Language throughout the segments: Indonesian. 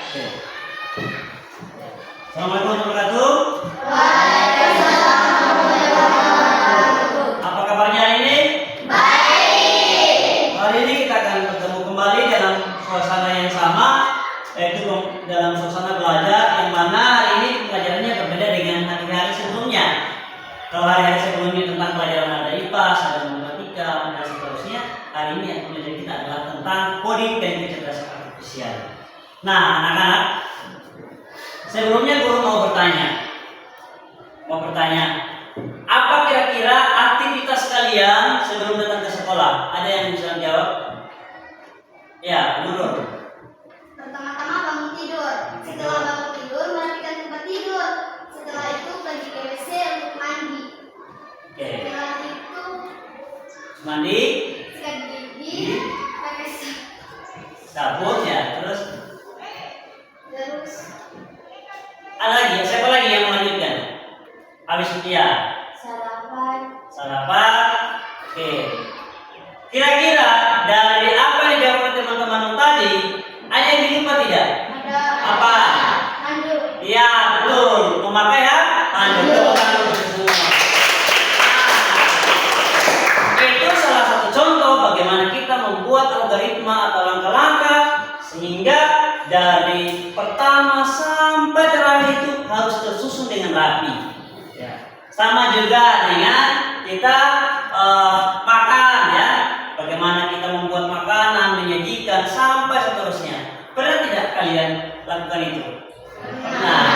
Oke. Assalamualaikum warahmatullahi wabarakatuh. Apa kabarnya hari ini? Baik. Hari ini kita akan bertemu kembali dalam suasana yang sama, yaitu dalam suasana belajar yang mana hari ini pelajarannya berbeda dengan hari-hari sebelumnya. Kalau hari-hari sebelumnya tentang pelajaran ada IPA, ada matematika, dan seterusnya, hari ini yang pelajaran kita adalah tentang coding dan kecerdasan artifisial. Nah, anak-anak, sebelumnya guru mau bertanya, apa kira-kira aktivitas kalian sebelum datang ke sekolah? Ada yang bisa jawab? Ya, Nurul. Pertama-tama bangun tidur. Setelah bangun tidur, merapikan tempat tidur. Setelah itu pergi ke WC untuk mandi. Oke. Setelah itu Mandi, sikat gigi, pakai sabun ya, terus ada lagi, siapa lagi yang melanjutkan? Habis itu ya. Sarapan. Oke. Kira-kira dari apa yang dijawab teman-teman tadi, ada yang dilupa tidak? ada Apa? handuk. Iya, betul. Memakai ya? Handuk. Itu salah satu contoh bagaimana kita membuat algoritma atau langkah-langkah sehingga dari pertama sampai terakhir itu harus tersusun dengan rapi. Ya. Sama juga dengan kita makan ya. Bagaimana kita membuat makanan, menyajikan sampai seterusnya. Pernah tidak kalian lakukan itu? Nah,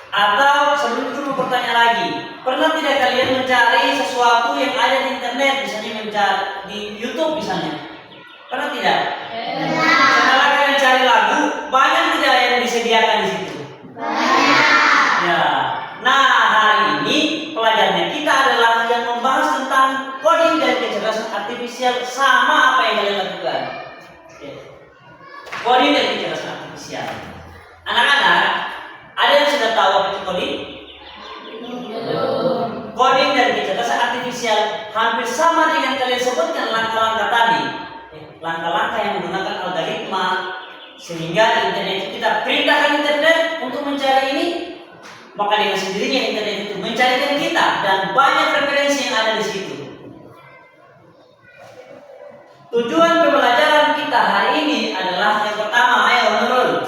atau sebelum itu mau bertanya lagi, pernah tidak kalian mencari sesuatu yang ada di internet, misalnya mencari di YouTube misalnya? Pernah tidak? Setelah kalian cari lagu, banyak tidak yang disediakan di situ? Ya. Nah, hari ini pelajarannya kita adalah yang membahas tentang coding dan kecerdasan artifisial sama apa yang kalian lakukan. Oke. Coding dan kecerdasan artifisial. Anak-anak, ada yang sudah tahu apa itu coding? Coding dan kecerdasan artifisial hampir sama dengan kalian sebutkan langkah-langkah tadi. Langkah-langkah yang menggunakan algoritma sehingga internet itu kita perintahkan internet untuk mencari ini, maka dengan sendirinya internet itu mencarikan kita dan banyak referensi yang ada di situ. Tujuan pembelajaran kita hari ini adalah yang pertama, ayo Nurul.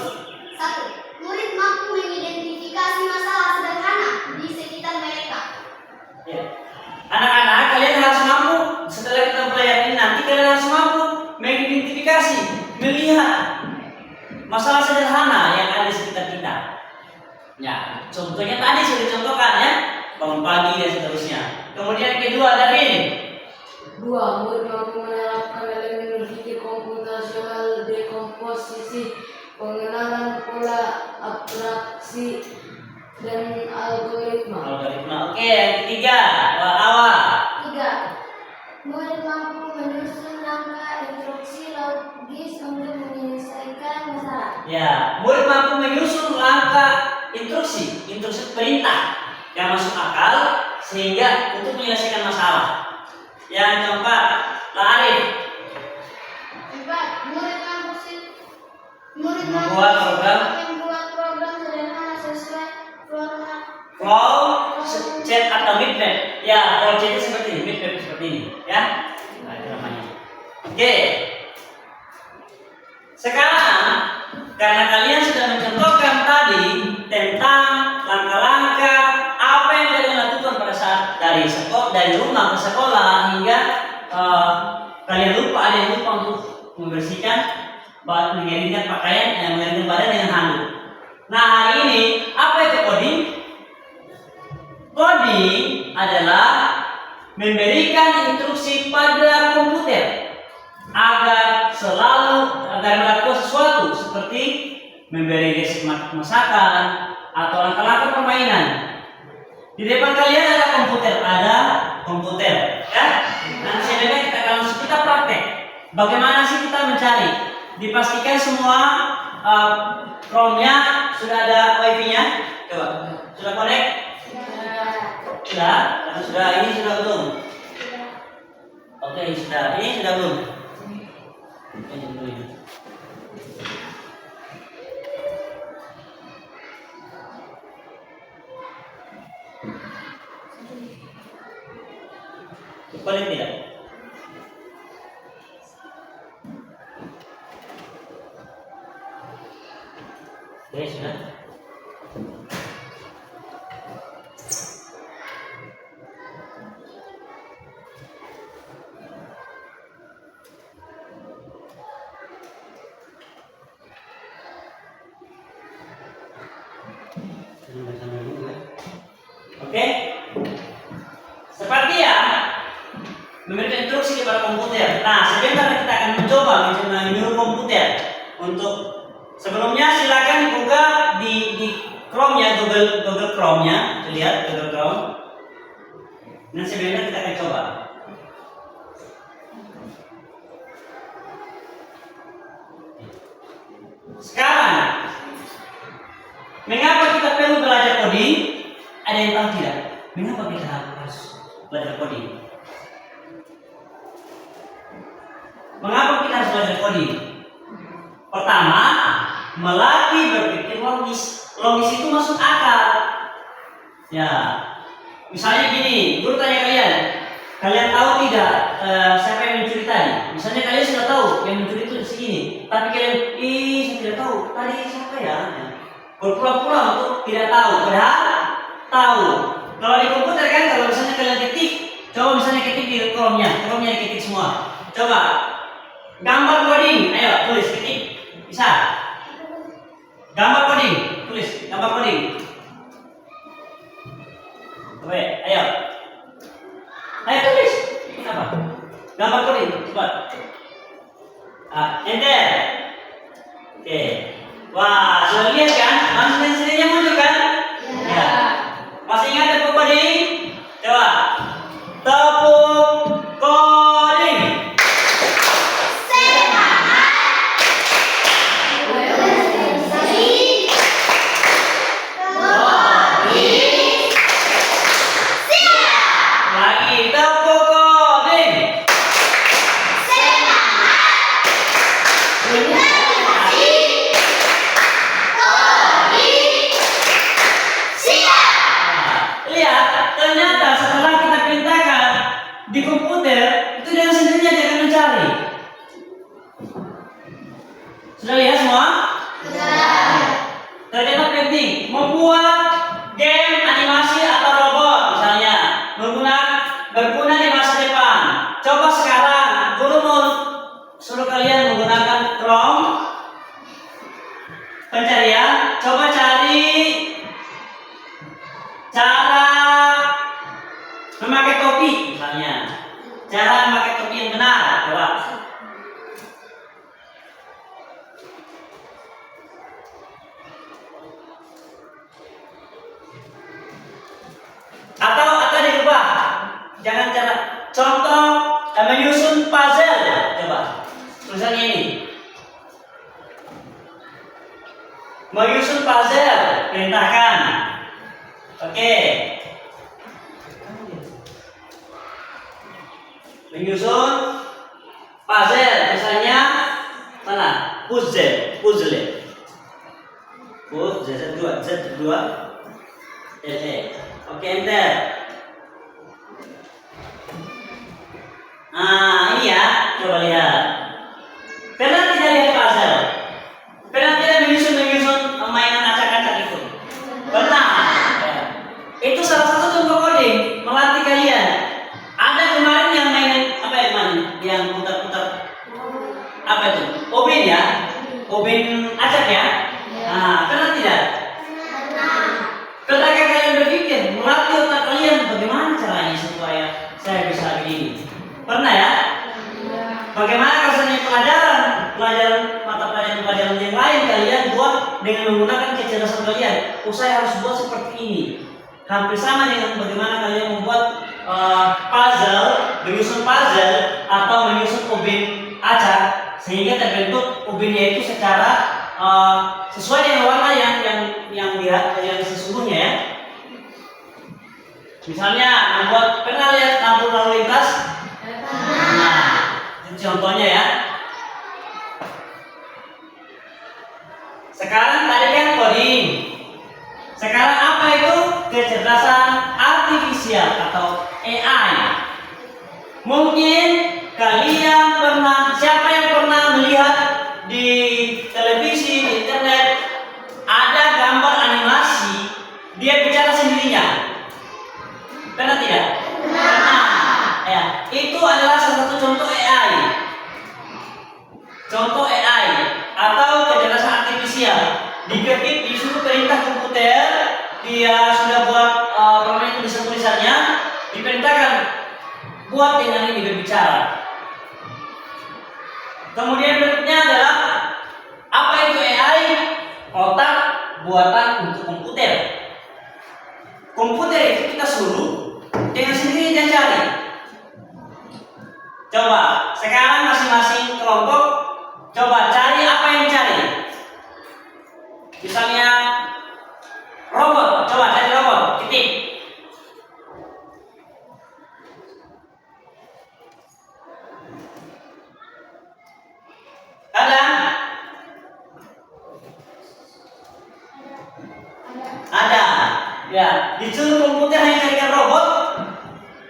1. Murid mampu mengidentifikasi masalah sederhana di sekitar mereka. Ya. Anak-anak, kalian harus mampu setelah kita pelajari ini nanti kalian harus mampu mengidentifikasi, melihat masalah sederhana yang ada di sekitar kita. Ya, contohnya tadi sudah dicontohkan ya, bangun pagi dan seterusnya. Kemudian yang kedua, Davin. 2. Murid mampu menerapkan elemen berpikir komputasional, dekomposisi, pengenalan pola, abstraksi, dan algoritma. Oke, yang ketiga, Awa. 3. Murid mampu menyusun langkah instruksi logis untuk menyelesaikan masalah. Ya, murid mampu menyusun langkah instruksi perintah yang masuk akal sehingga untuk menyelesaikan masalah. Yang keempat, Arif. 4. Murid mampu Membuat program sederhana sesuai format flow chat atau bitmap. Ya, flow chat seperti ini, bitmap seperti ini, ya. Nah, itu namanya. Oke. Sekarang karena kalian sudah mencontohkan tadi tentang langkah-langkah apa yang kalian lakukan pada saat dari rumah ke sekolah hingga kalian lupa, ada yang lupa untuk membersihkan, mengeringkan pakaian, mengeringkan badan dengan handuk. Nah, hari ini apa itu coding? Coding adalah memberikan instruksi pada komputer agar melakukan sesuatu seperti memberi resep masakan atau langkah-langkah permainan. Di depan kalian ada komputer, ya. Nanti sebenarnya kita praktek. Bagaimana sih kita mencari? Dipastikan semua Chrome-nya sudah ada wifi-nya. Coba, sudah connect? Sudah? Ini sudah belum? Oke, sudah. Ini sudah belum? Boleh tidak? Oke, sudah. Oke, seperti ya memberikan instruksi kepada komputer. Nah, sebentar kita akan mencoba menyuruh komputer untuk sebelumnya silakan dibuka di Chrome ya, Google Chrome nya, lihat Google Chrome. Dan sebentar kita akan coba. Sekarang, mengapa kita perlu belajar coding? Ada yang tahu tidak? Mengapa kita harus belajar coding? Mengapa kita harus belajar coding? Pertama, melatih berpikir logis. Logis itu masuk akal. Ya, misalnya gini, guru tanya kalian tahu tidak siapa yang mencuri tadi? Misalnya kalian sudah tahu yang mencuri itu segini, tapi kalian, saya tidak tahu tadi siapa ya? Berpura-pura untuk tidak tahu, padahal tahu. Kalau di komputer kan, kalau misalnya kalian ketik, coba misalnya ketik di Chrome-nya ketik semua. Coba gambar coding, ayo tulis ketik, bisa. Gambar coding, tulis gambar coding. Oke, ayo tulis apa? Gambar coding, coba. Enter. Oke. Wah, sudah lihat kan? Langsung sendirinya muncul kan? Ya. Masih ingat tepuk coding? Coba. Tepuk coding. Lagi tepuk coding. Lihat, ternyata setelah kita perintahkan di komputer, itu dengan sendirinya dia akan mencari. Sudah lihat semua? Ternyata penting membuat game animasi atau robot misalnya berguna di masa depan. Coba sekarang guru mau suruh kalian menggunakan Chrome pencarian. Coba cari cara memakai topi misalnya. Cara memakai topi yang benar. Coba. Atau dirubah. Jangan cara contoh menyusun puzzle. Coba. Tulisannya ini. Menyusun puzzle, perintahkan. Oke. Menyusun puzzle, misalnya mana? Puzzle. Z2 LE. Oke, enter. Nah, ini ya, coba lihat. Pernah tidak lihat puzzle? Pernah tidak menyusun mainan acak-acak itu? Pernah. Ya. Itu salah satu contoh coding melatih kalian. Ada kemarin yang mainan apa ya teman? Yang putar-putar apa itu? Obin ya? Obin acak ya? Nah, pernah tidak? Pernah kalian berpikir melatih otak kalian bagaimana caranya supaya saya bisa begini? Pernah ya? Bagaimana kalau misalnya mata pelajaran yang lain kalian buat dengan menggunakan kecerdasan kalian? Saya harus buat seperti ini. Hampir sama dengan bagaimana kalian membuat menyusun puzzle atau menyusun ubin acak sehingga terbentuk ubinnya itu secara sesuai dengan warna yang sesungguhnya ya. Misalnya pernah lihat lampu lalu lintas? Nah, itu contohnya ya. Sekarang tadi kan coding. Sekarang apa itu kecerdasan artifisial atau AI? Mungkin kalian pernah, siapa yang pernah melihat di televisi, di internet, ada gambar animasi dia bicara sendirinya? Pernah tidak? Pernah. Ya, itu adalah salah satu contoh AI. Contoh AI atau kecerdasan artifisial. Diketik, disuruh perintah komputer, dia sudah buat permainan tulisannya, diperintahkan buat dengan ini berbicara. Kemudian berikutnya adalah apa itu AI? Otak buatan untuk komputer. Komputer itu kita suruh dengan sendiri dia cari. Coba sekarang masing-masing kelompok coba cari apa yang dicari. Misalnya robot, coba cari robot, ketik. Ada? Ada. Ya, disuruh komputer hanya carikan robot,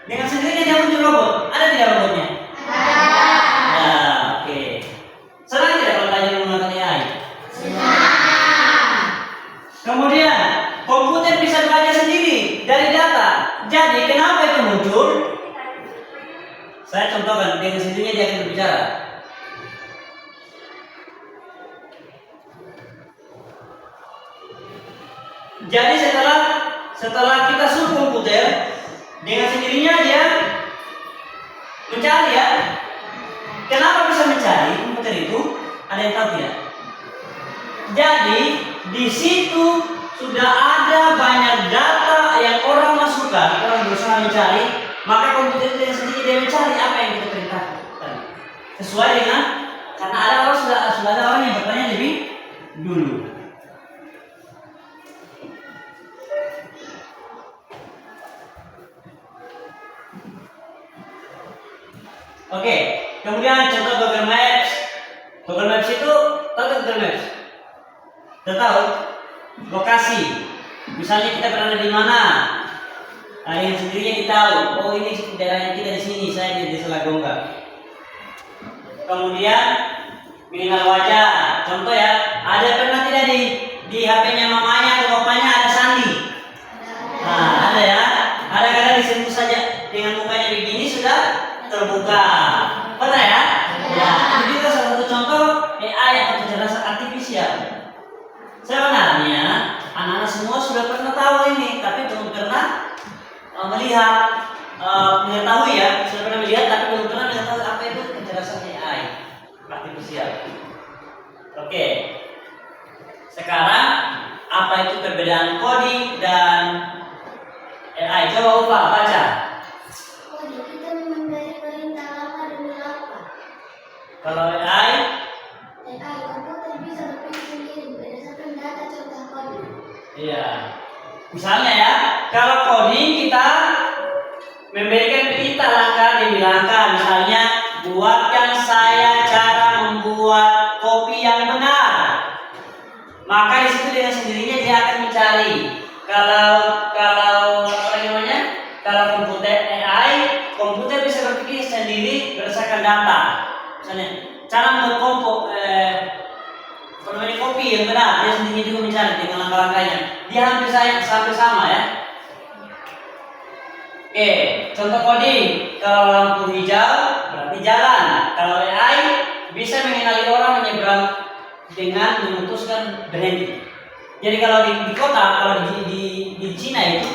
dengan sendirinya dia muncul robot. Ada tidak robotnya? Ada. Ya, oke. Senang tidak kalau tanya menggunakan AI? Kemudian komputer bisa belajar sendiri dari data. Jadi kenapa itu muncul? Saya contohkan, dengan sendirinya dia akan berbicara. Jadi setelah kita suruh komputer, dengan sendirinya dia mencari ya. Kenapa bisa mencari komputer itu? Ada yang tahu tidak? Jadi di situ sudah ada banyak data yang orang masukkan, orang berusaha mencari, maka komputer itu sendiri dia mencari apa yang kita perintahkan. Sesuai dengan, karena ada orang sudah ada orang yang bertanya lebih dulu. Oke, kemudian contoh Google Maps. Google Maps itu, tahu Google Maps? Kita tahu lokasi. Misalnya kita berada di mana, yang sendirinya kita tahu. Oh ini daerahnya kita di sini, saya di Desa Lagongga. Kemudian mengenal wajah. Contoh ya, ada pernah tidak di HP-nya mamanya atau bapaknya ada sandi? Nah, ada ya. Ada kadang disentuh saja dengan mukanya begini sudah terbuka. Pernah ya? Ya. Jadi itu salah satu contoh AI atau kecerdasan artifisial. Sebenarnya anak-anak semua sudah pernah tahu ini, tapi belum pernah mengetahui ya. Sudah pernah melihat, tapi belum pernah mengetahui apa itu kecerdasan AI artifisial. Oke. Sekarang apa itu perbedaan coding dan AI? Coba Ufa baca. Kalau AI, komputer bisa berpikir sendiri berdasarkan data contoh coding. iya. Misalnya ya, kalau coding kita memberikan perintah langkah demi langkah. Misalnya, buatkan saya cara membuat kopi yang benar. Maka di situ dengan sendirinya dia akan mencari. Kalau apa namanya? Kalau komputer AI, komputer bisa berpikir sendiri berdasarkan data. Misalnya cara membuat kopi yang benar, dia sendiri juga mencari dengan langkah-langkahnya. Dia hampir sama ya. Oke, contoh coding. Kalau lampu hijau berarti jalan. Kalau AI bisa mengenali orang menyeberang dengan memutuskan berhenti. Jadi kalau di kota, kalau di Cina itu,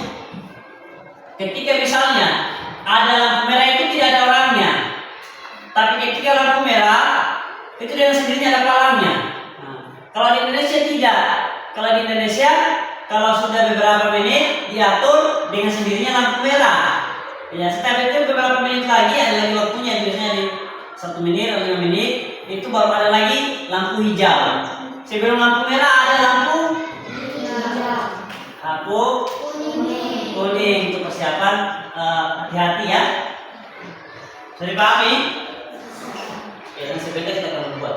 ketika misalnya ada lampu merah itu tidak ada orangnya. Tapi ketika lampu merah itu dengan sendirinya ada palangnya. Nah, kalau di Indonesia tidak. Kalau di Indonesia kalau sudah beberapa menit diatur dengan sendirinya lampu merah. Ya, setelah itu beberapa menit lagi ada lagi waktunya, biasanya di 1 menit atau 5 menit itu baru ada lagi lampu hijau. Sebelum lampu merah ada lampu kuning untuk persiapan hati-hati ya. Sudah dipahami? Oke, yang sebentar kita akan membuat.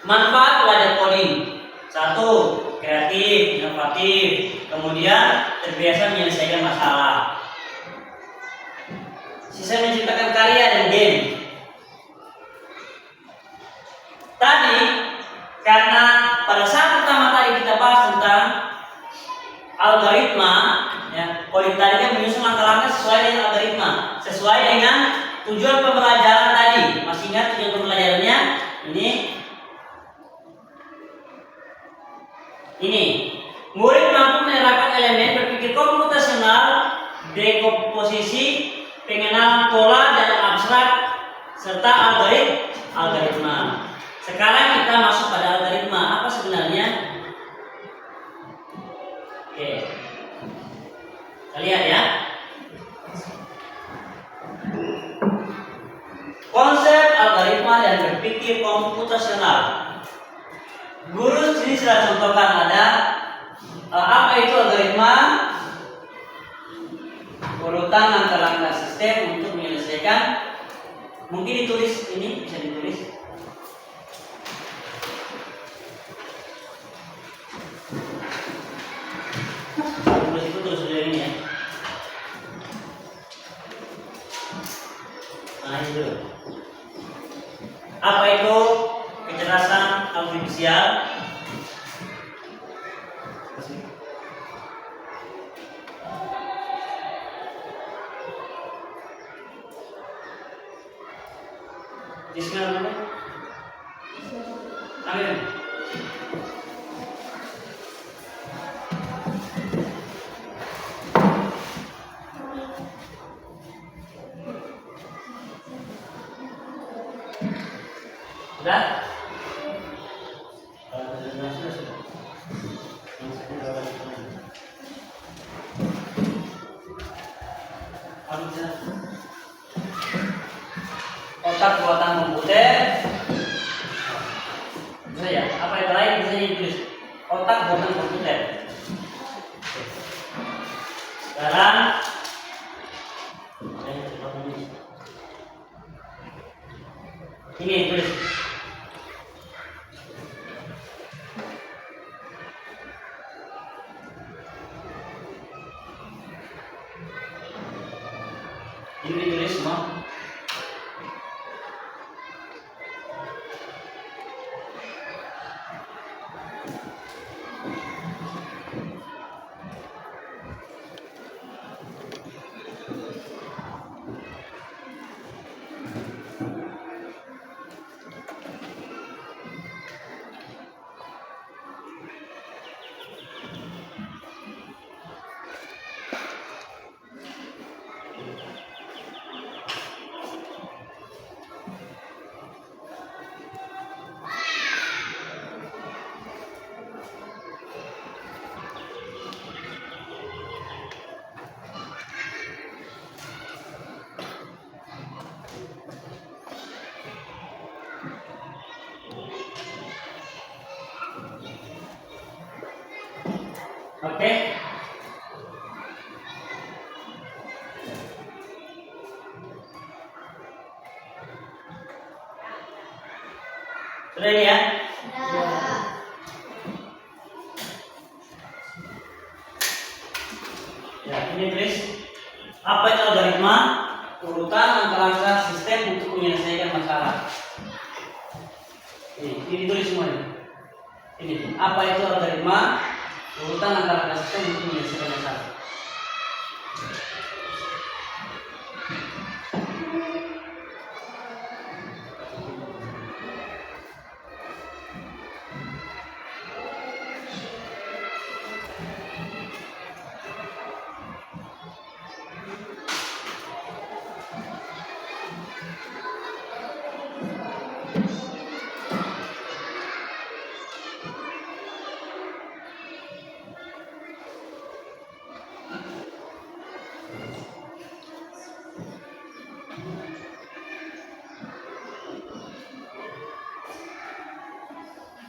Manfaat belajar coding. 1. Kreatif, inovatif. Kemudian terbiasa menyelesaikan masalah. Sisa menciptakan karya dan game. Tadi karena pada saat pertama tadi kita bahas tentang algoritma, ya, coding tadi kan menyusun langkah-langkah sesuai dengan algoritma, sesuai dengan tujuan pembelajaran tadi. Masih ingat tujuan pembelajarannya? Ini murid mampu menerapkan elemen berpikir komputasional, dekomposisi, pengenalan pola dan abstrak, serta algoritma. Sekarang kita masuk pada algoritma. Apa sebenarnya? Oke, kita lihat ya. Konsep algoritma dan berpikir komputasional. Guru sini sudah contohkan ada apa itu algoritma? Urutan langkah-langkah sistem untuk menyelesaikan. Mungkin ditulis ini, bisa ditulis. Tulis itu terus saja ini ya. Nah itu. Apa itu kecerdasan artifisial? Bismillah. Amin. Sudah? Otak buatan komputer. Bisa ya? Apa yang lain bisa ditulis? Otak buatan komputer. Sekarang ini tulis. Ini ditulis semua. Oke. Sudah ini ya? Ya, ini tulis apa itu algoritma? Urutan langkah-langkah sistem untuk menyelesaikan masalah. Ini ditulis semua ini. Ini apa itu algoritma? Urutan langkah-langkah sistem untuk menyelesaikan masalah.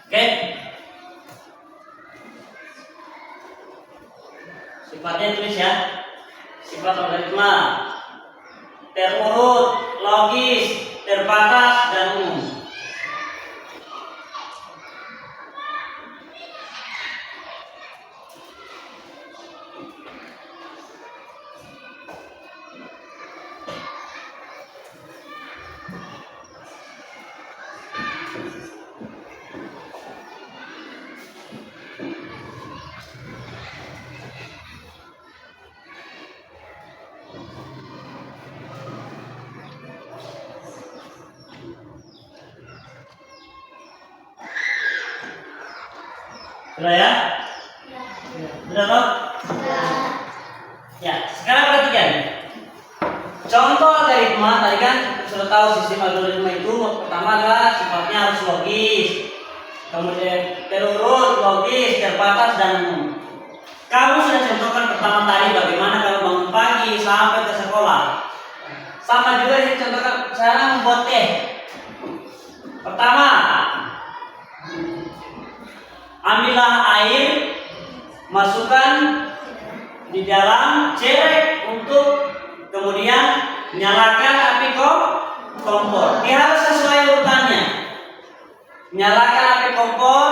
Oke. Sifatnya tulis ya. Sifat algoritma terurut, logis, terbatas, dan umum. Sudah ya? Sudah toh? Ya, sekarang perhatikan. Contoh algoritma, tadi kan sudah tahu sistem algoritma itu pertama adalah sifatnya harus logis, kemudian terurut, logis, terbatas, dan umum. Kamu sudah contohkan pertama tadi bagaimana kamu bangun pagi sampai ke sekolah. Sama juga dicontohkan cara membuat teh. Pertama, ambillah air, masukkan di dalam cerek untuk kemudian nyalakan api kompor. Dia harus sesuai urutannya. Nyalakan api kompor.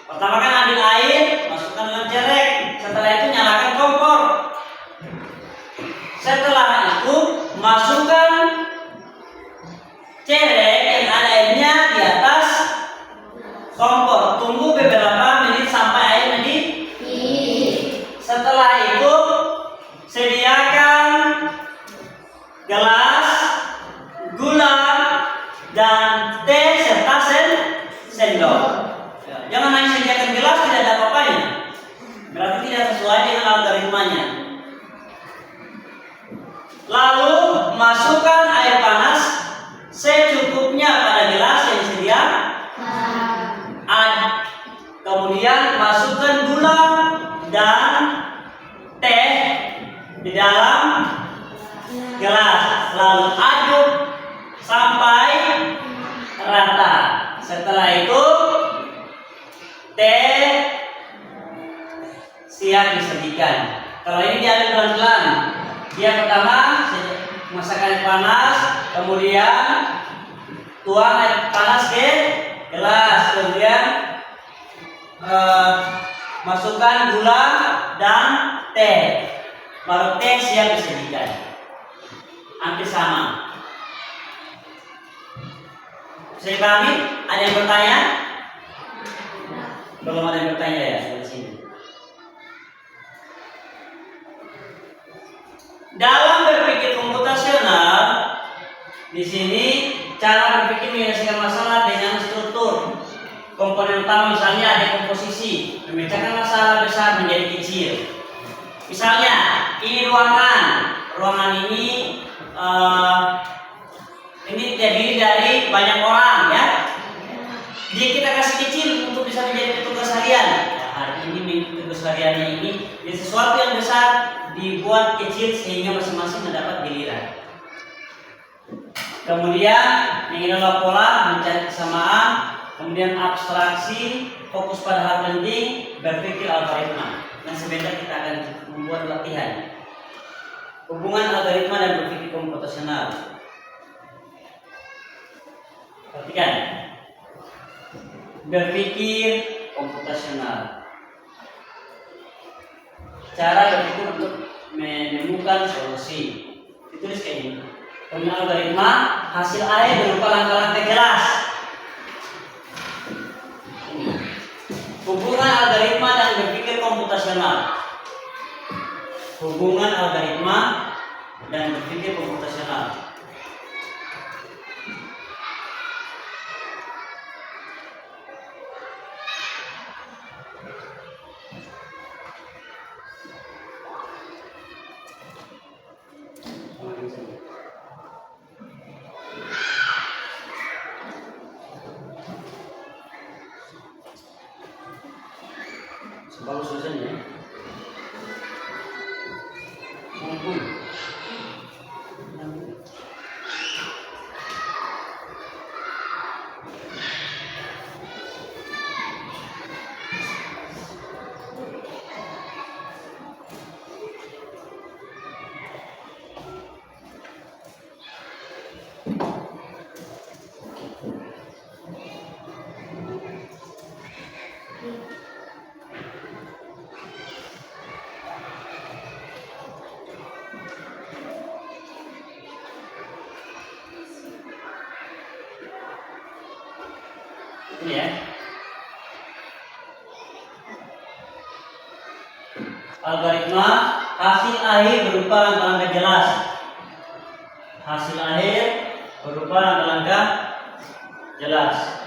Pertama kan ambil air, masukkan dalam cerek. Setelah itu nyalakan kompor. Setelah itu masukkan cerek yang ada airnya di atas kompor. Tunggu beberapa menit sampai air mendidih. Setelah itu sediakan gelas, gula, dan teh serta sendok. Jangan hanya sediakan gelas tidak ada apa-apanya. Berarti tidak sesuai dengan algoritmanya. Lalu masukkan air panas secukupnya pada gelas yang sedia. Kemudian masukkan gula dan teh di dalam gelas. Lalu aduk sampai rata. Setelah itu teh siap disajikan. Kalau ini diambil pelan-pelan. Dia pertama masak air panas, kemudian tuang air panas ke gelas, kemudian masukkan gula dan teh. Baru teh siap disajikan. Hampir sama. Saya pahami? Ada yang bertanya? Belum ada yang bertanya ya dari sini. Dalam berpikir komputasional, di sini cara berpikir menyelesaikan masalah dengan struktur. Komponen utama misalnya ada komposisi, memecahkan masalah besar menjadi kecil. Misalnya ini ruangan ini terdiri dari banyak orang ya. Jadi kita kasih kecil untuk bisa menjadi tugas harian. Ya, hari ini tugas hariannya ini jadi sesuatu yang besar dibuat kecil sehingga masing-masing mendapat giliran. Kemudian mengenal pola, mencari kesamaan, kemudian abstraksi, fokus pada hal penting, berpikir algoritma. Dan sebentar kita akan membuat latihan. Hubungan algoritma dan berpikir komputasional. Perhatikan. Berpikir komputasional. Cara berpikir untuk menemukan solusi. Ditulis kayak ini. Penggunaan algoritma, hasil akhir berupa langkah-langkah jelas. Hubungan algoritma dan berpikir komputasional. Hubungan algoritma dan berpikir komputasional. Bagus tulisannya. Ini ya. Algoritma hasil akhir berupa langkah-langkah jelas. Hasil akhir berupa langkah-langkah jelas.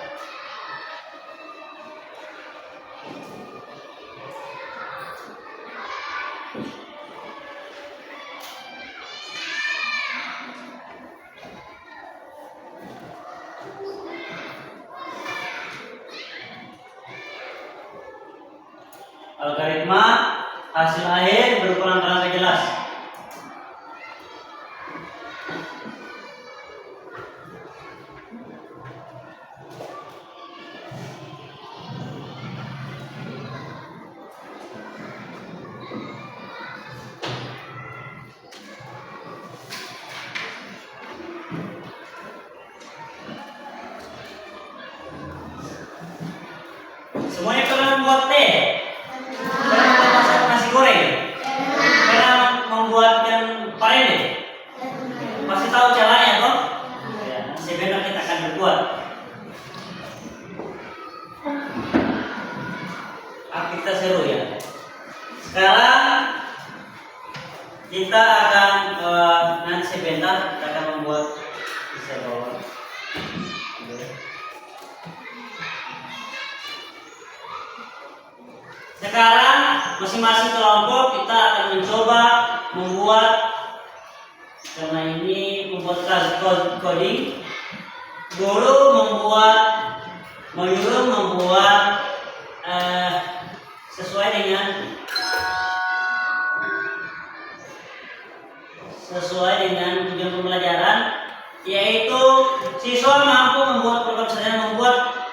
algoritma hasil akhir berupa langkah-langkah jelas. Semuanya pernah membuat teh, pernah membuat masak nasi goreng, pernah membuatkan parende. Pasti tahu caranya toh? Ya, sebenarnya kita akan berbuat. Aktivitas seru ya. Sekarang kita akan nanti sebentar kita akan membuat bisa bawa. Sekarang masing-masing kelompok kita akan mencoba membuat, karena ini membuat coding. Guru menyuruh membuat sesuai dengan tujuan pembelajaran, yaitu siswa mampu membuat program sederhana, membuat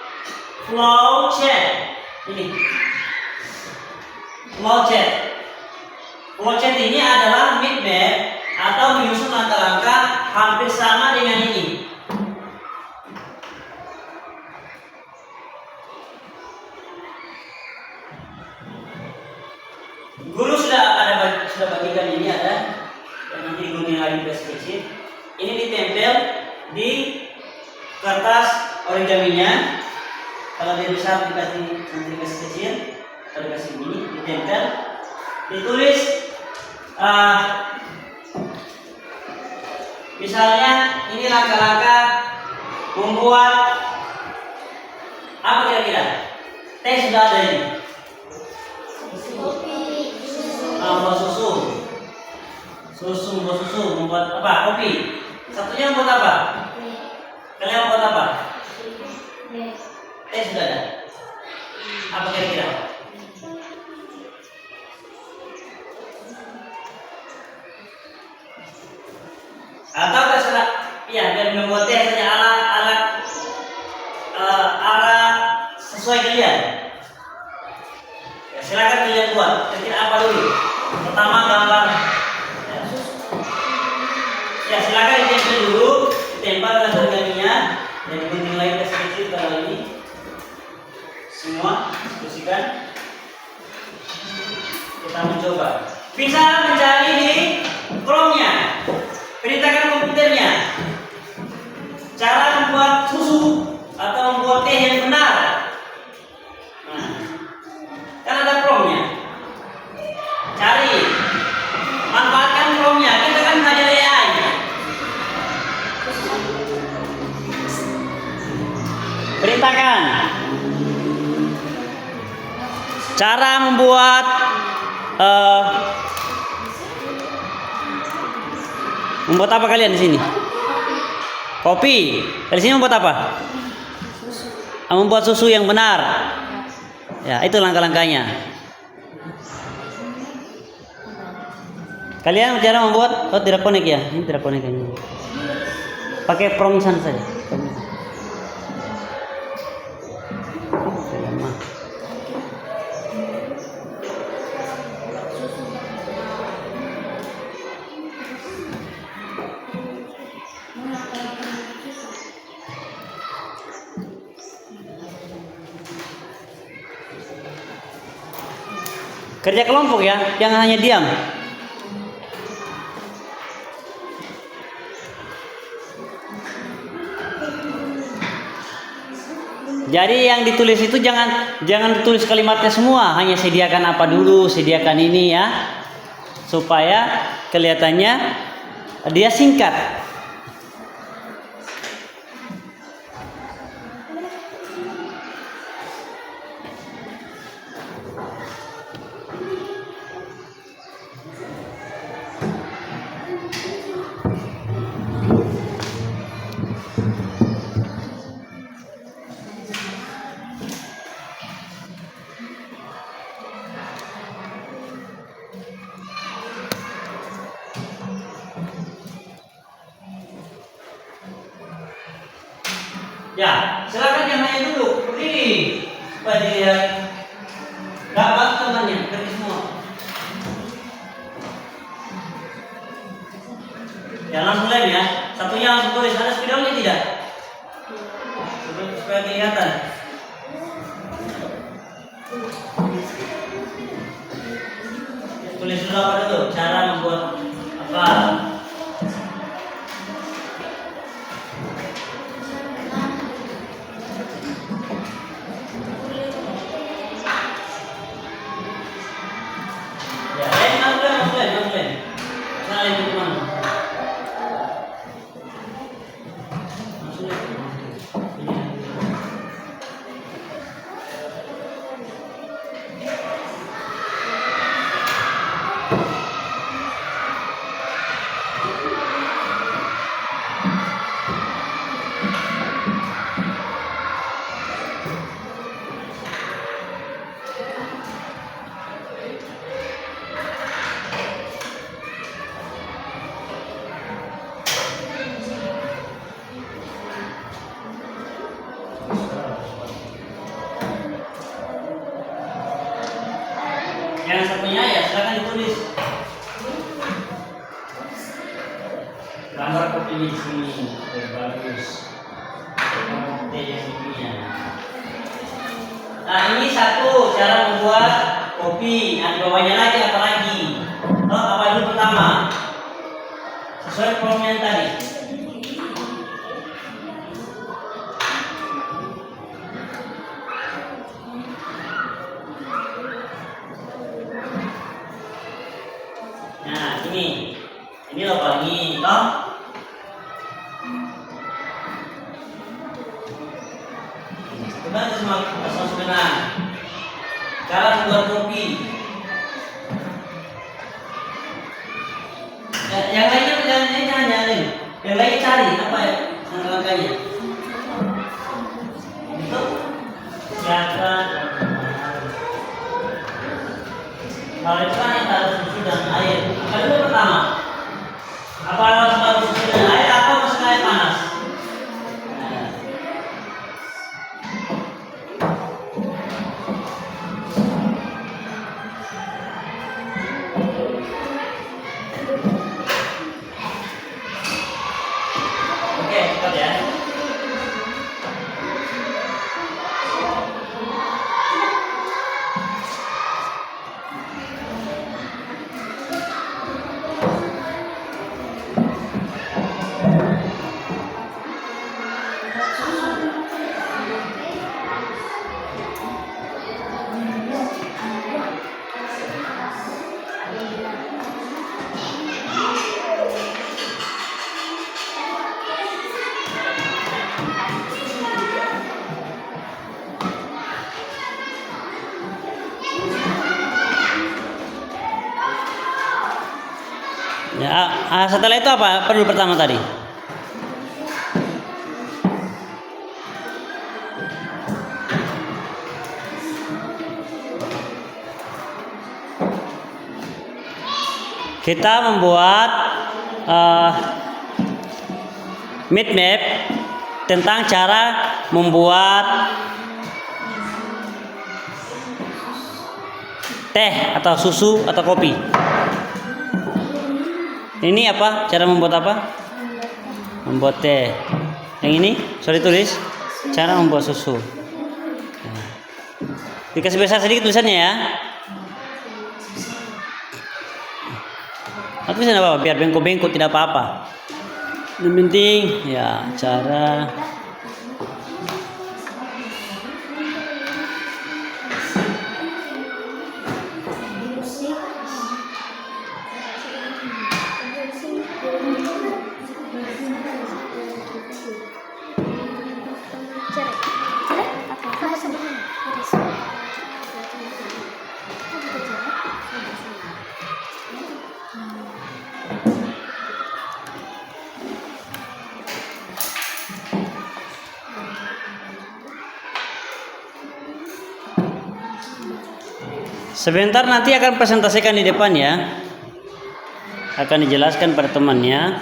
flow chart. Ini flow chart ini adalah mind map atau menyusun langkah-langkah hampir sama dengan ini. Guru sudah bagikan ini ada, dan nanti gunting lagi ke kecil. Ini ditempel di kertas origaminya. Kalau dia besar dikasih nanti kasih kecil. Kalau dikasih ini ditempel, ditulis misalnya ini langkah-langkah membuat apa kira-kira? Teh sudah ada ini. Membuat susu, membuat apa? Kopi. Satunya membuat apa? Kalian membuat apa? Teh sudah ada. Apa kira-kira? Atau terserah, ya, dan membuat teh saja arah sesuai kalian. Ya, silakan kalian buat. Kira-kira apa dulu? Pertama gambar. Ya, silakan ditempel dulu, ditempel dengan origaminya, dan gunting lagi ke sedikit kalau ini. Semua diskusikan. Kita mencoba. Bisa mencari di Chrome-nya. Perintahkan komputernya cara membuat susu atau membuat teh yang benar. Nah, kan ada promnya. Cari, manfaatkan promnya. Kita kan belajar AI. Perintahkan cara membuat membuat apa kalian di sini? Kopi. Dari sini membuat apa? Membuat susu yang benar. Ya, itu langkah-langkahnya. Kalian cara membuat, tidak connect ya? Ini tidak connect ini. Pakai promisan saja. Kerja kelompok ya, jangan hanya diam. Jadi yang ditulis itu jangan ditulis kalimatnya semua, hanya sediakan apa dulu, sediakan ini ya, supaya kelihatannya dia singkat. Ya, silakan yang lain dulu. Berdiri supaya dilihat. Gak bagus temannya, berdiri semua. Ya langsung lem ya. Satunya langsung tulis. Ada spidolnya tidak? Supaya kelihatan. Tulis dulu apa dulu? Cara membuat apa? Ya, langsung lem. Nah, lem itu mana? Langsung lem. Yang satunya ya silakan ditulis. Gambar kopi di sini bagus. Kopi yang ini. Nah ini satu cara membuat kopi. Nah di bawahnya lagi apa lagi? Oh, apa dulu pertama? Sesuai problem yang tadi. Nah, ini loh lagi, toh. Coba semua sebenarnya. Cara membuat kopi. Yang lainnya jangan nyari. Yang lain cari apa ya langkah-langkahnya. Itu siapkan. Balikan yang taruh susu dan air. Kali itu pertama. Apa harus taruh susu dan air atau masuk air panas? Oke, cepat ya. Ya, setelah itu apa perlu pertama tadi? Kita membuat mind map tentang cara membuat teh atau susu atau kopi. Ini apa? Cara membuat apa? Membuat teh. Yang ini, sorry tulis. Cara membuat susu. Dikasih besar sedikit tulisannya ya. Atau bisa apa? Biar bengkok-bengkok tidak apa-apa. Yang penting ya cara. Sebentar nanti akan presentasikan di depan ya. Akan dijelaskan pada temannya.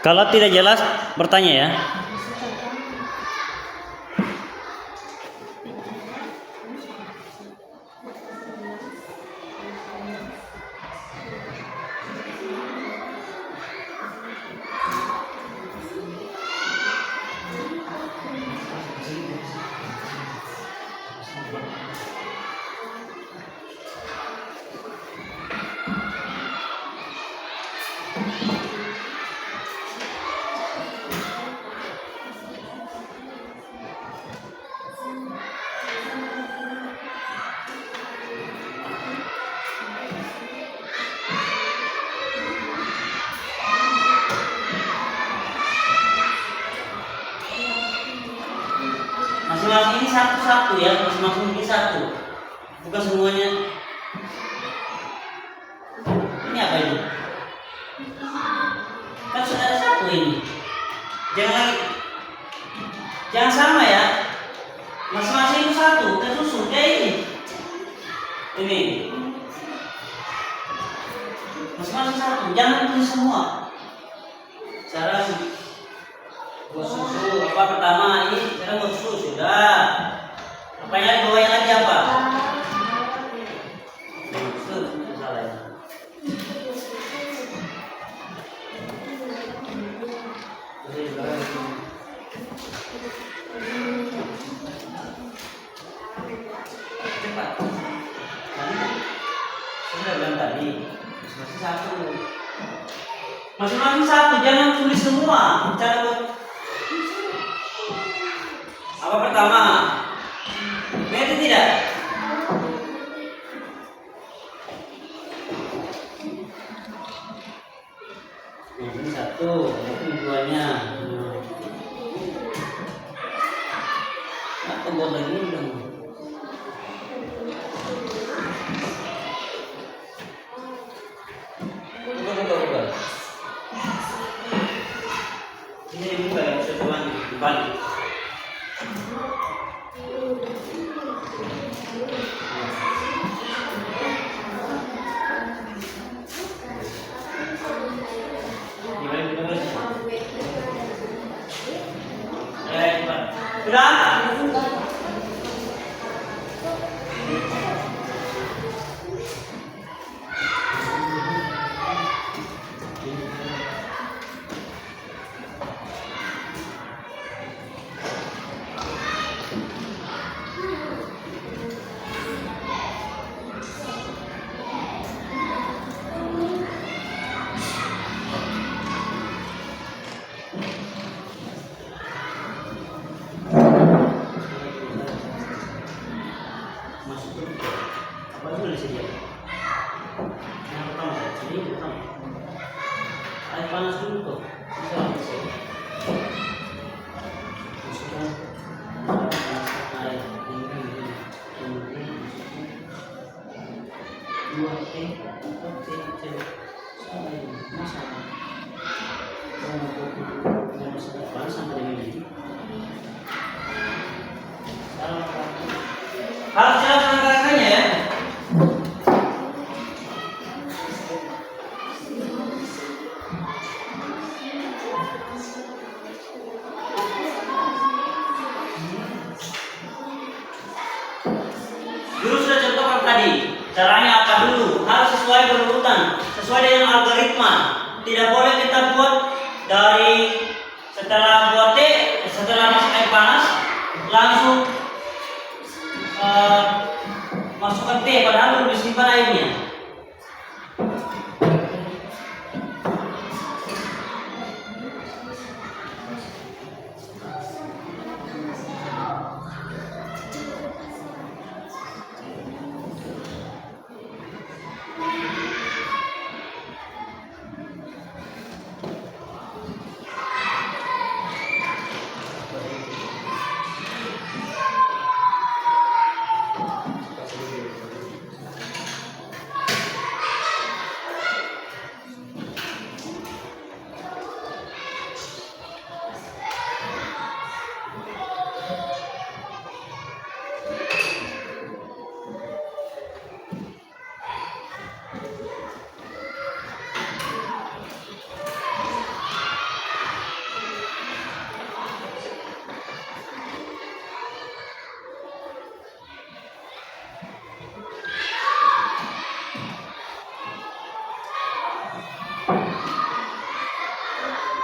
Kalau tidak jelas bertanya ya. Masing-masing ini satu-satu ya, masing-masing ini satu, bukan semuanya. Ini apa ini? Kan sudah ada satu ini. Jangan sama ya. Masing-masing itu satu, tersusun kayak ini. Ini. Masing-masing satu, jangan tulis semua. Cara buat susu apa pertama ini cara buat susu sudah. Apa yang di bawahnya lagi apa? Salah ya. Cepat. Sudah bilang tadi masing-masing satu. Masing-masing satu, jangan tulis semua. Cara buat apa pertama? Mengerti tidak? Ini satu, ini duanya. Apa buat lagi dong? Bukan. Ini buka yang sesuatu dibalik. Sudah? Panas dulu tuh. Bisa. Masukkan air ini. Dua teh, panas sampai dengan ini. Harus jelas angka-angkanya ya. Dulu sudah contohkan tadi, caranya apa dulu? Harus sesuai berurutan, sesuai dengan algoritma. Tidak boleh kita buat dari setelah buat teh, setelah masuk air panas, langsung masukkan teh, padahal belum disimpan airnya.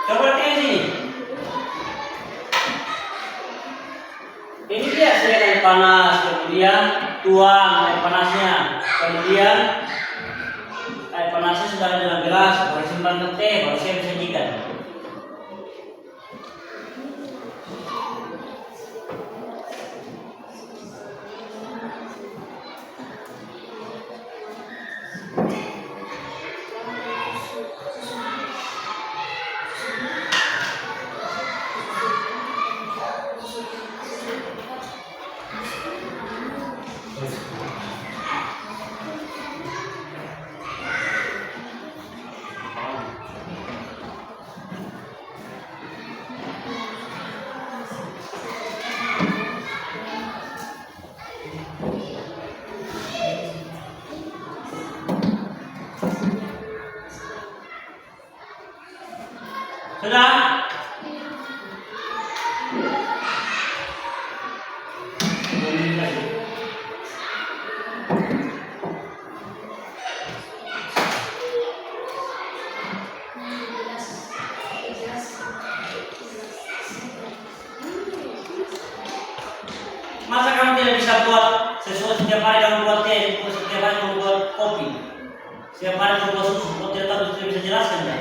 Coba perhatikan sini. Ini dia sediakan air panas, kemudian tuang air panasnya, kemudian air panasnya sudah ada dalam gelas, baru simpan ke teh, baru saya bisa sajikan. Sudah? Masa kamu tidak bisa buat sesuatu setiap hari kamu buat teh, setiap hari kamu buat kopi, setiap hari kamu buat susu, kamu tidak tahu, tidak bisa jelaskan ya?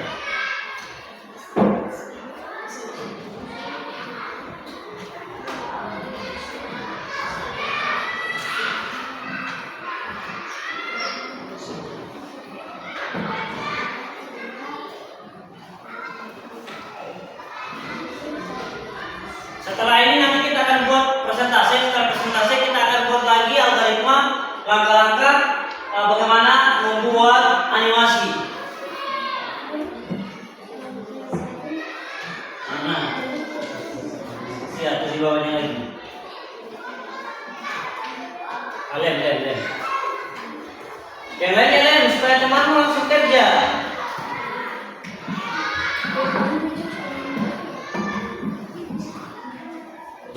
Setelah ini nanti kita akan buat presentasi. Setelah presentasi kita akan buat lagi algoritma langkah-langkah bagaimana membuat animasi. Lihat tuh di bawahnya lagi. Lihat. Yang lain supaya temanmu langsung kerja.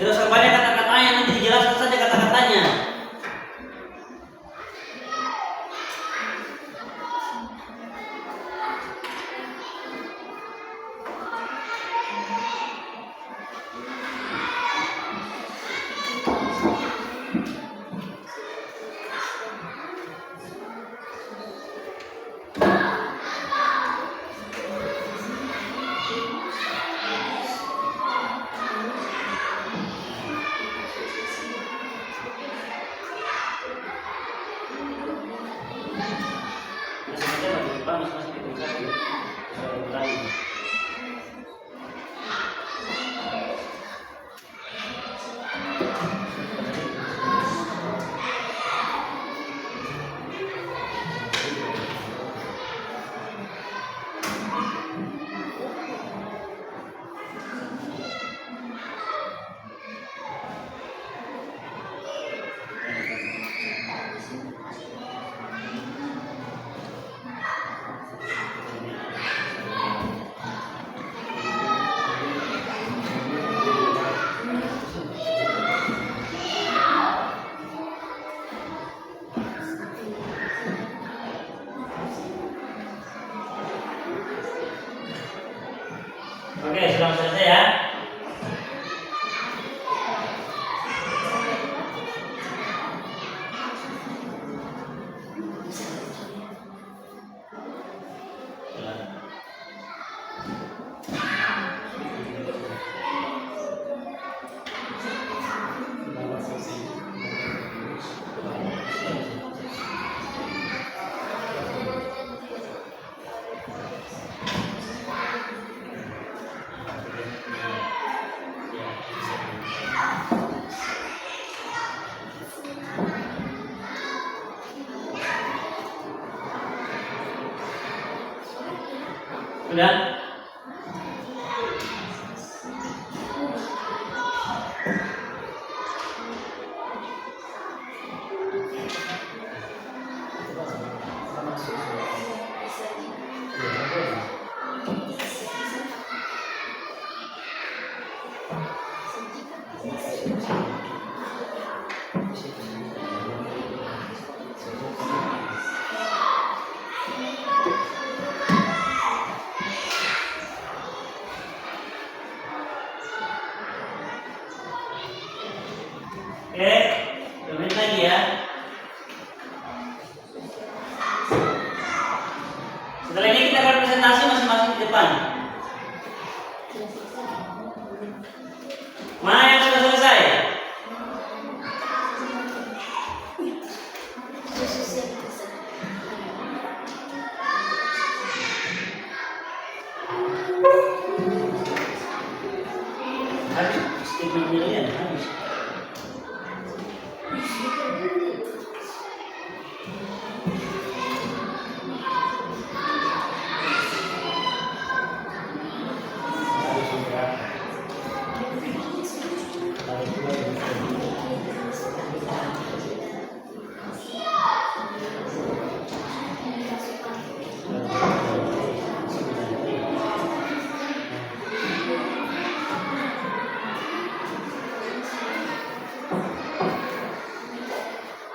Tidak usah banyak kata-katanya, nanti dijelaskan saja kata-katanya. Oke, sudah selesai ya. Sudah? Habis statement nilainya habis.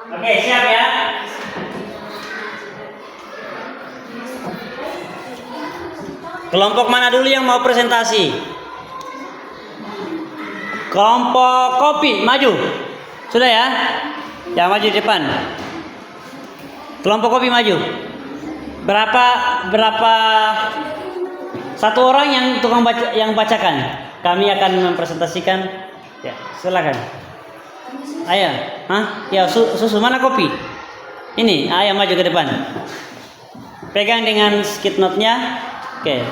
Oke, siap ya. Kelompok mana dulu yang mau presentasi? Kelompok kopi, maju. Sudah ya? Ya, maju di depan. Kelompok kopi maju. Berapa satu orang yang tukang baca, yang bacakan. Kami akan mempresentasikan. Ya, silakan. Ayo, ya susu mana kopi? Ini, ayo maju ke depan. Pegang dengan skit note-nya. Oke,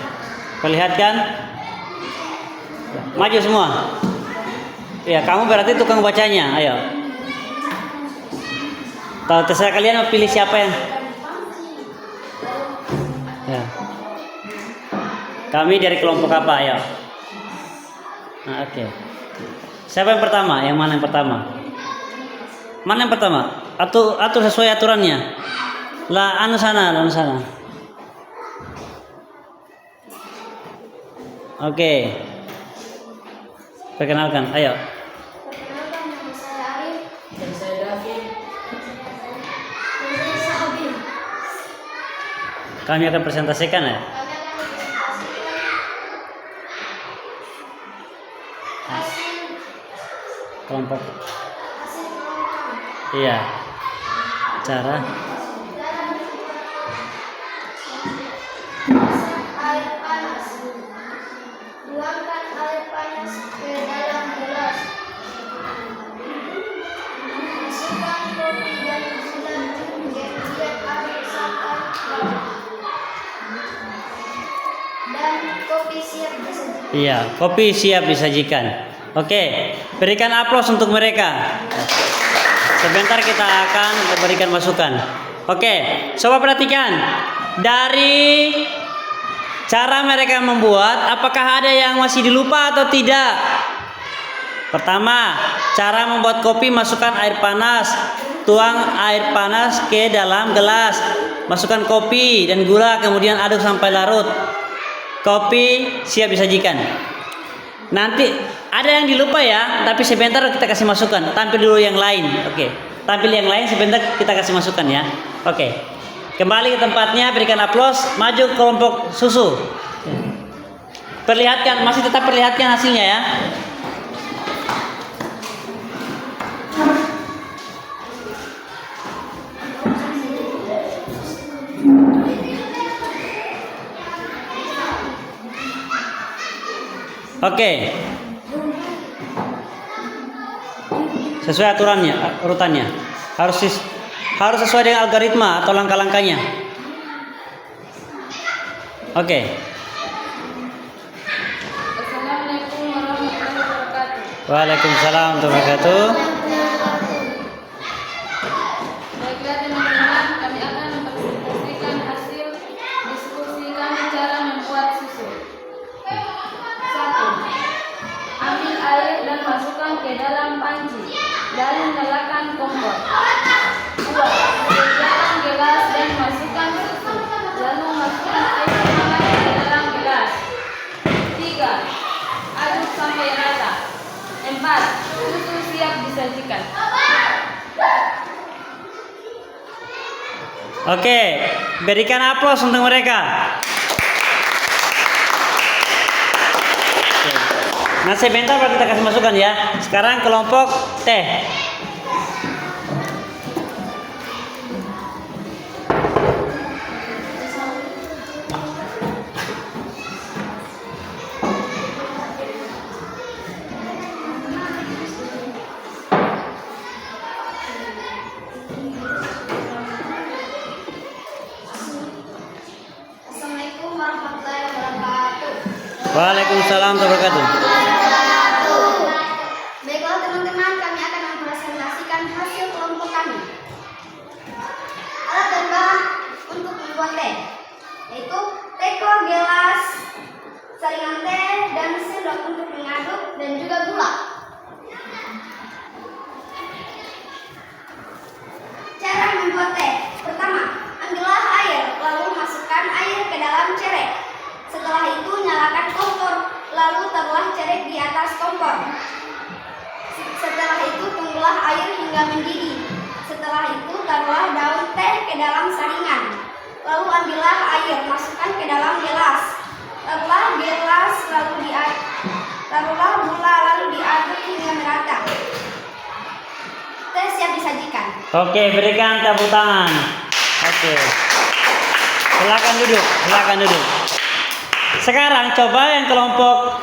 perlihatkan. Maju semua. Ya, kamu berarti tukang bacanya. Ayo. Tahu terserah kalian mau pilih siapa yang. Ya. Kami dari kelompok apa? Ayo. Nah, oke. Siapa yang pertama? Yang mana yang pertama? Mana yang pertama? Atur sesuai aturannya. Lah, anu sana. Oke. Perkenalkan, ayo. Perkenalkan, nama saya Arif. Dan saya David. Dan saya Sabin. Kami akan presentasikan ya. Kami akan mempresentasikan hasil Kelompok. kelompok. Iya. Cara. Masak air panas. Tuangkan air panas ke dalam gelas. Masukkan kopi dan gula, kemudian aduk sampai larut. Dan kopi siap disajikan. Iya, kopi siap disajikan. Oke, berikan aplaus untuk mereka. Sebentar kita akan berikan masukan. Oke, coba perhatikan. Dari cara mereka membuat, apakah ada yang masih dilupa atau tidak? Pertama, cara membuat kopi, masukkan air panas. Tuang air panas ke dalam gelas. Masukkan kopi dan gula, kemudian aduk sampai larut. Kopi siap disajikan. Nanti ada yang dilupa ya, tapi sebentar kita kasih masukan. Tampil dulu yang lain. Oke. Tampil yang lain sebentar kita kasih masukan ya. Oke. Kembali ke tempatnya, berikan aplaus. Maju kelompok susu. Perlihatkan, masih tetap perlihatkan hasilnya ya. Oke. Sesuai aturannya, urutannya. Harus sesuai dengan algoritma atau langkah-langkahnya. Oke. Assalamualaikum warahmatullahi wabarakatuh. Waalaikumsalam warahmatullahi wabarakatuh. Baiklah teman-teman, kami akan mempresentasikan hasil diskusi kami cara membuat susu. 1. Ambil air dan masukkan ke dalam panci, lalu nyalakan kompor. 2. Sediakan gelas dan masukkan susu, lalu masukkan air hangat ke dalam gelas. 3. Aduk sampai rata. 4. Susu siap disajikan. Oke, berikan aplaus untuk mereka. Oke. Nah, sebentar baru kita kasih masukan ya. Sekarang kelompok teh. Assalamualaikum warahmatullahi wabarakatuh. Waalaikumsalam warahmatullahi wabarakatuh. Baiklah teman-teman, kami akan mempresentasikan hasil kelompok kami. Alat dan bahan untuk membuat teh, yaitu teko, gelas, saringan teh, dan sendok untuk mengaduk, dan juga gula. Cara membuat teh. Pertama, ambillah air, lalu masukkan air ke dalam cerek. Setelah itu nyalakan kompor, lalu taruhlah cerek di atas kompor. Setelah itu tunggulah air hingga mendidih. Setelah itu taruhlah daun teh ke dalam saringan. Lalu ambillah air, masukkan ke dalam gelas. Taruhlah gelas, taruhlah gula, lalu diaduk hingga merata. Teh siap disajikan. Oke, berikan tepuk tangan. Oke. Silakan duduk. Sekarang coba yang kelompok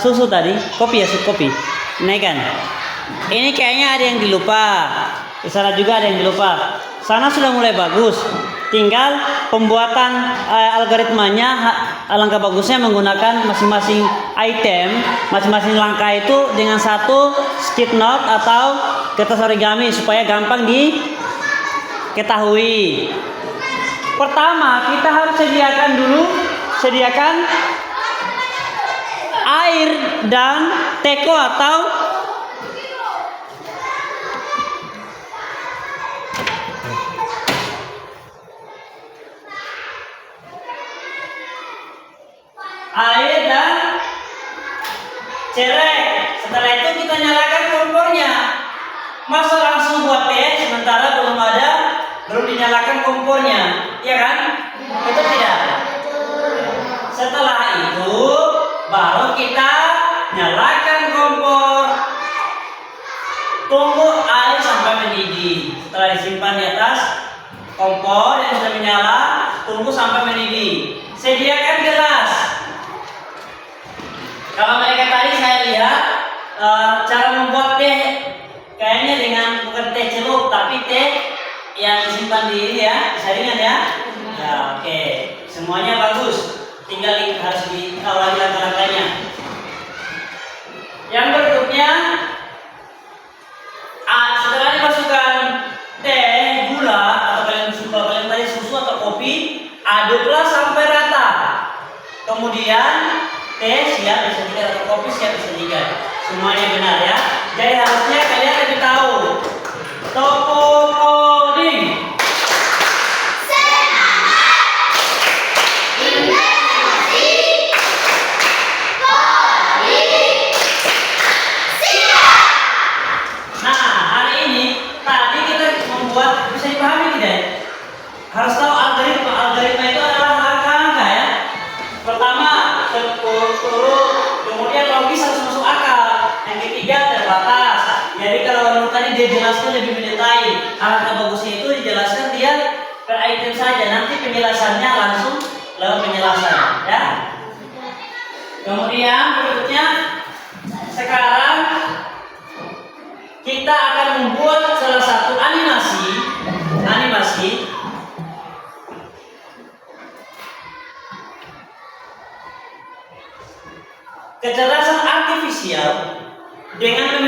susu tadi, kopi ya, kopi. Naikkan. Ini kayaknya ada yang dilupa. Di sana juga ada yang dilupa. Sana sudah mulai bagus. Tinggal pembuatan algoritmanya, alangkah bagusnya menggunakan masing-masing item, masing-masing langkah itu dengan satu stick note atau kertas origami supaya gampang diketahui. Pertama, kita harus sediakan air dan teko atau air dan cerek. Setelah itu kita nyalakan kompornya. Masa langsung buat teh sementara belum dinyalakan kompornya, ya kan? Itu tidak. Setelah itu baru kita nyalakan kompor. Tunggu air sampai mendidih. Setelah disimpan di atas kompor yang sudah menyala, tunggu sampai mendidih. Sediakan gelas. Kalau mereka tadi saya lihat cara membuat teh kayaknya dengan bukan teh celup tapi teh yang disimpan di ini ya, saringan ya. Ya, oke. Semuanya bagus. Tinggal harus diawali langkah-langkahnya. Yang berikutnya, setelah dimasukkan teh, gula atau kalian tadi susu atau kopi, aduklah sampai rata. Kemudian teh siap disajikan atau kopi siap disajikan. Semuanya benar ya. Jadi harusnya kalian lebih tahu. Topo coding. Harus tahu algoritma itu adalah langkah-langkah ya. Pertama turun, kemudian logis harus masuk akal. Yang ketiga terbatas. Jadi kalau tadi dia jelaskan lebih mendetail, alangkah bagusnya itu dijelaskan dia per item saja. Nanti penjelasannya langsung lewat penjelasan ya. Kemudian berikutnya sekarang kita akan membuat salah satu animasi kecerdasan artifisial dengan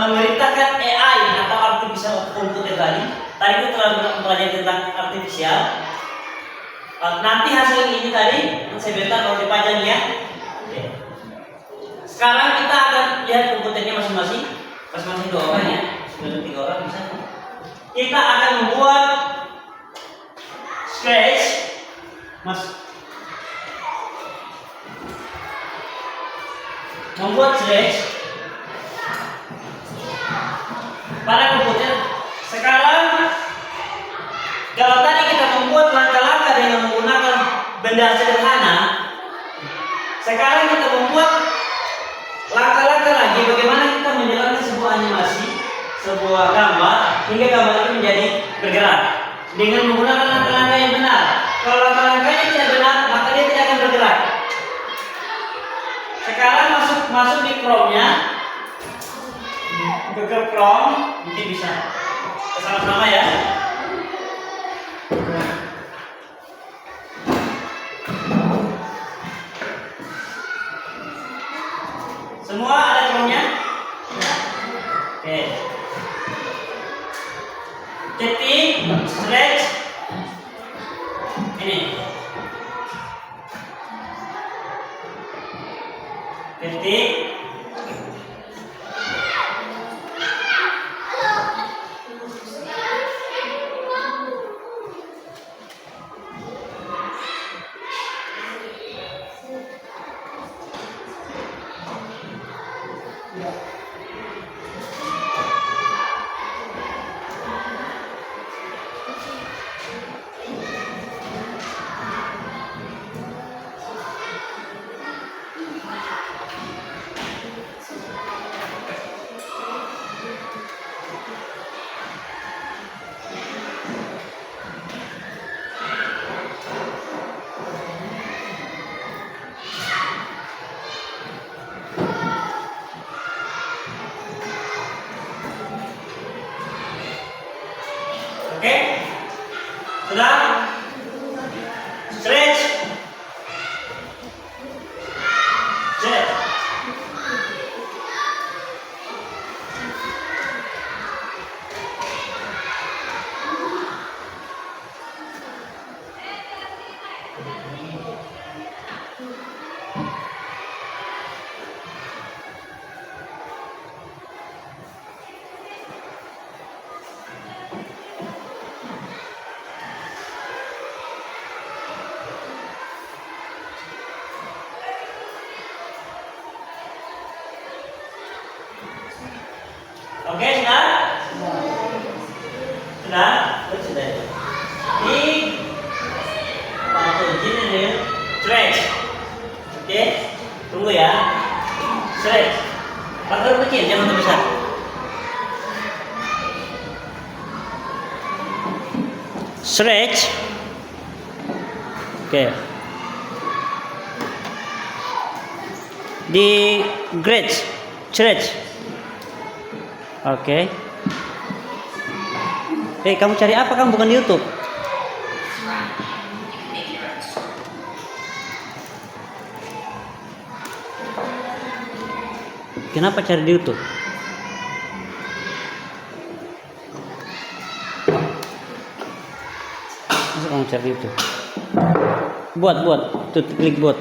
memerintahkan AI atau artificial komputer tadi. Tadi kita telah belajar tentang artifisial. Nanti hasil ini tadi sebentar kalau dipajang ya. Oke. Sekarang kita akan lihat komputernya masing-masing dua orang ya. Sebelum 3 orang bisa. Kita akan membuat sketch pada komputer. Sekarang kalau tadi kita membuat langkah-langkah dengan menggunakan benda sederhana, sekarang kita membuat langkah-langkah lagi bagaimana kita menjalankan sebuah animasi, sebuah gambar hingga gambar itu menjadi bergerak dengan menggunakan langkah-langkah yang benar. Kalau langkah-langkahnya tidak benar, maka dia tidak akan bergerak. Sekarang masuk di Chrome-nya. Google Chrome, mungkin bisa bersama-sama ya. Titik. Oke, sudah? Stretch. Stretch. Oke, sudah? Sudah? Sudah. Ini waktu ini stretch. Oke, tunggu ya. Stretch. Pakai kecil, jangan terlalu besar. Stretch. Oke. Di stretch. Stretch. Oke. Kamu cari apa? Kamu bukan di YouTube. Kenapa cari di YouTube? Masa kamu cari di YouTube? Buat. Tuh, klik buat.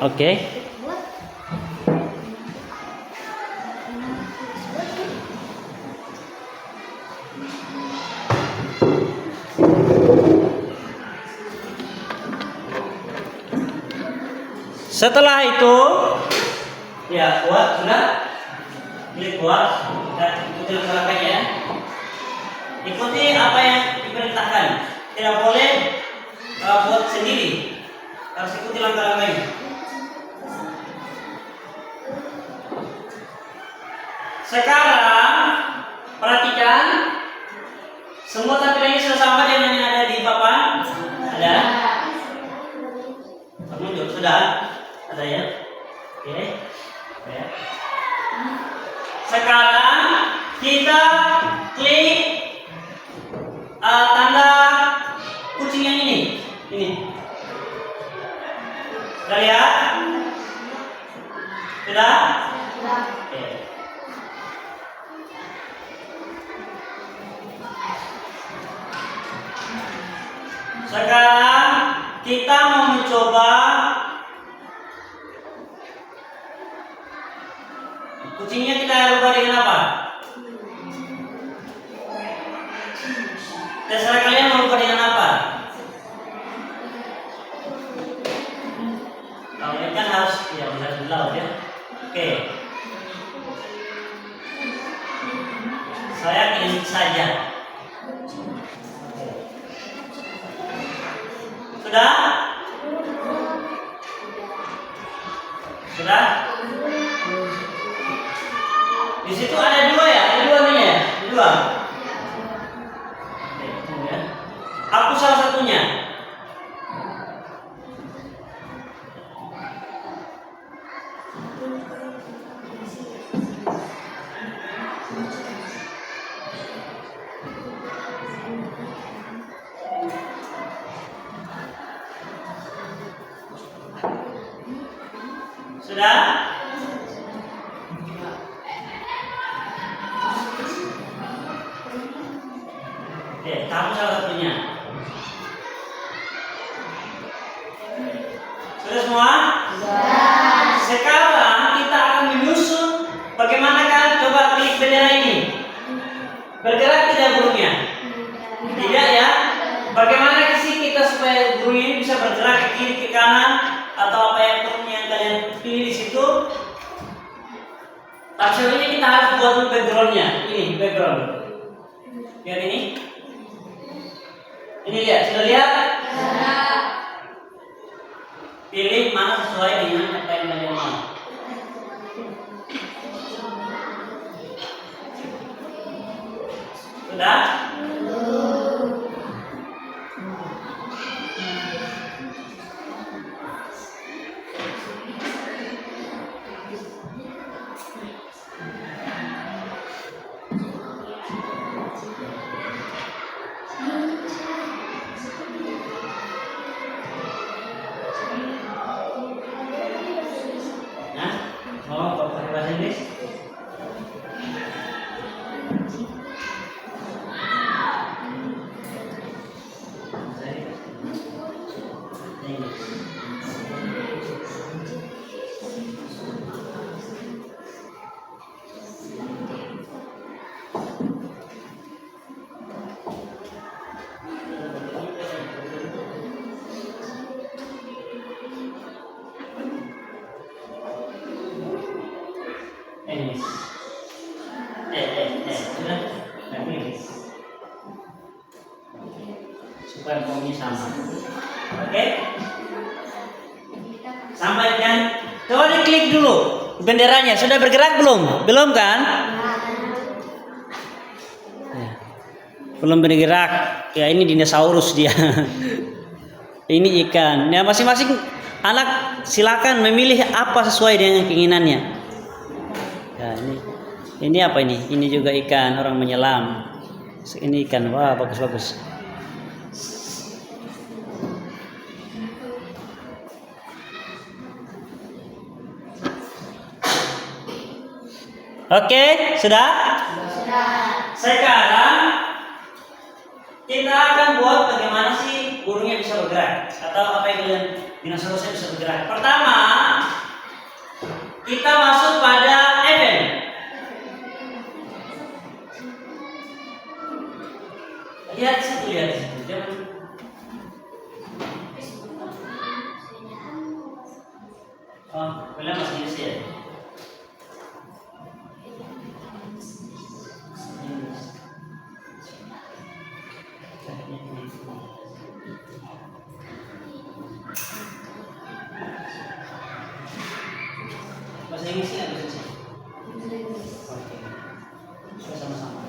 Oke. Setelah itu, ya buat sudah, klik buat dan ikuti langkah-langkahnya ya. Ikuti apa yang diperintahkan. Tidak boleh buat sendiri. Harus ikuti langkah-langkahnya. Sekarang perhatikan semua tampilan ini sudah sama dengan yang ada di papan. Ada? Kamu sudah? Ada ya? Oke. Ya. Sekarang kita klik tanda kucing yang ini. Ini. Sudah lihat? Sudah? Oke. Sekarang kita mau mencoba kucingnya kita rubah dengan apa? Terserah kalian mau rubah dengan apa? Kalian kan harus ya benar dulu ya. Oke. Saya klik saja. Sudah? Sudah? Di situ ada dua ya? Ada dua nih ya? Dua. Oke, tunggu ya. Hapus salah satunya. Sudah? Oke, kamu salah satunya. Sudah semua? Sekarang kita akan menyusun bagaimana kan, coba klik bendera ini. Bergerak tidak burungnya? Tidak ya? Bagaimana sih kita supaya burung ini bisa bergerak ke kiri ke kanan atau apa yang kalian pilih di situ? Maksudnya kita harus buat backgroundnya. Ini background. Lihat ini. Ini lihat, sudah lihat? Pilih mana sesuai dengan apa yang kalian mau. Sudah? Mau pakai bahasa Inggris? Sudah? Supaya formnya sama. Oke? Sampai kan? Coba diklik dulu benderanya. Sudah bergerak belum? Belum kan? Ya. Belum bergerak. Ya ini dinosaurus dia. Ini ikan. Ya masing-masing anak silakan memilih apa sesuai dengan keinginannya. Ya ini apa ini? Ini juga ikan, orang menyelam. Ini ikan, wah bagus-bagus. Oke, sudah? Sekarang kita akan buat bagaimana sih burungnya bisa bergerak atau apa yang kalian dinosaurusnya bisa bergerak. Pertama, kita masuk pada event. Lihat situ, jangan. Oh, kalian masih di sini. Bahasa Inggris ya, bisa sih. Oke. Sudah sama-sama.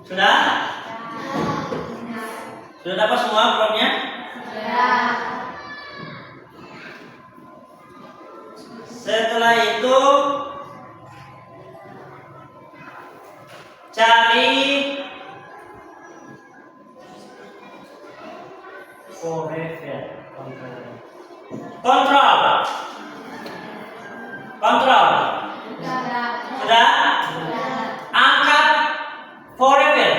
Sudah? Sudah dapat semua programnya? Setelah itu cari kontrol. Sudah? Angkat forever.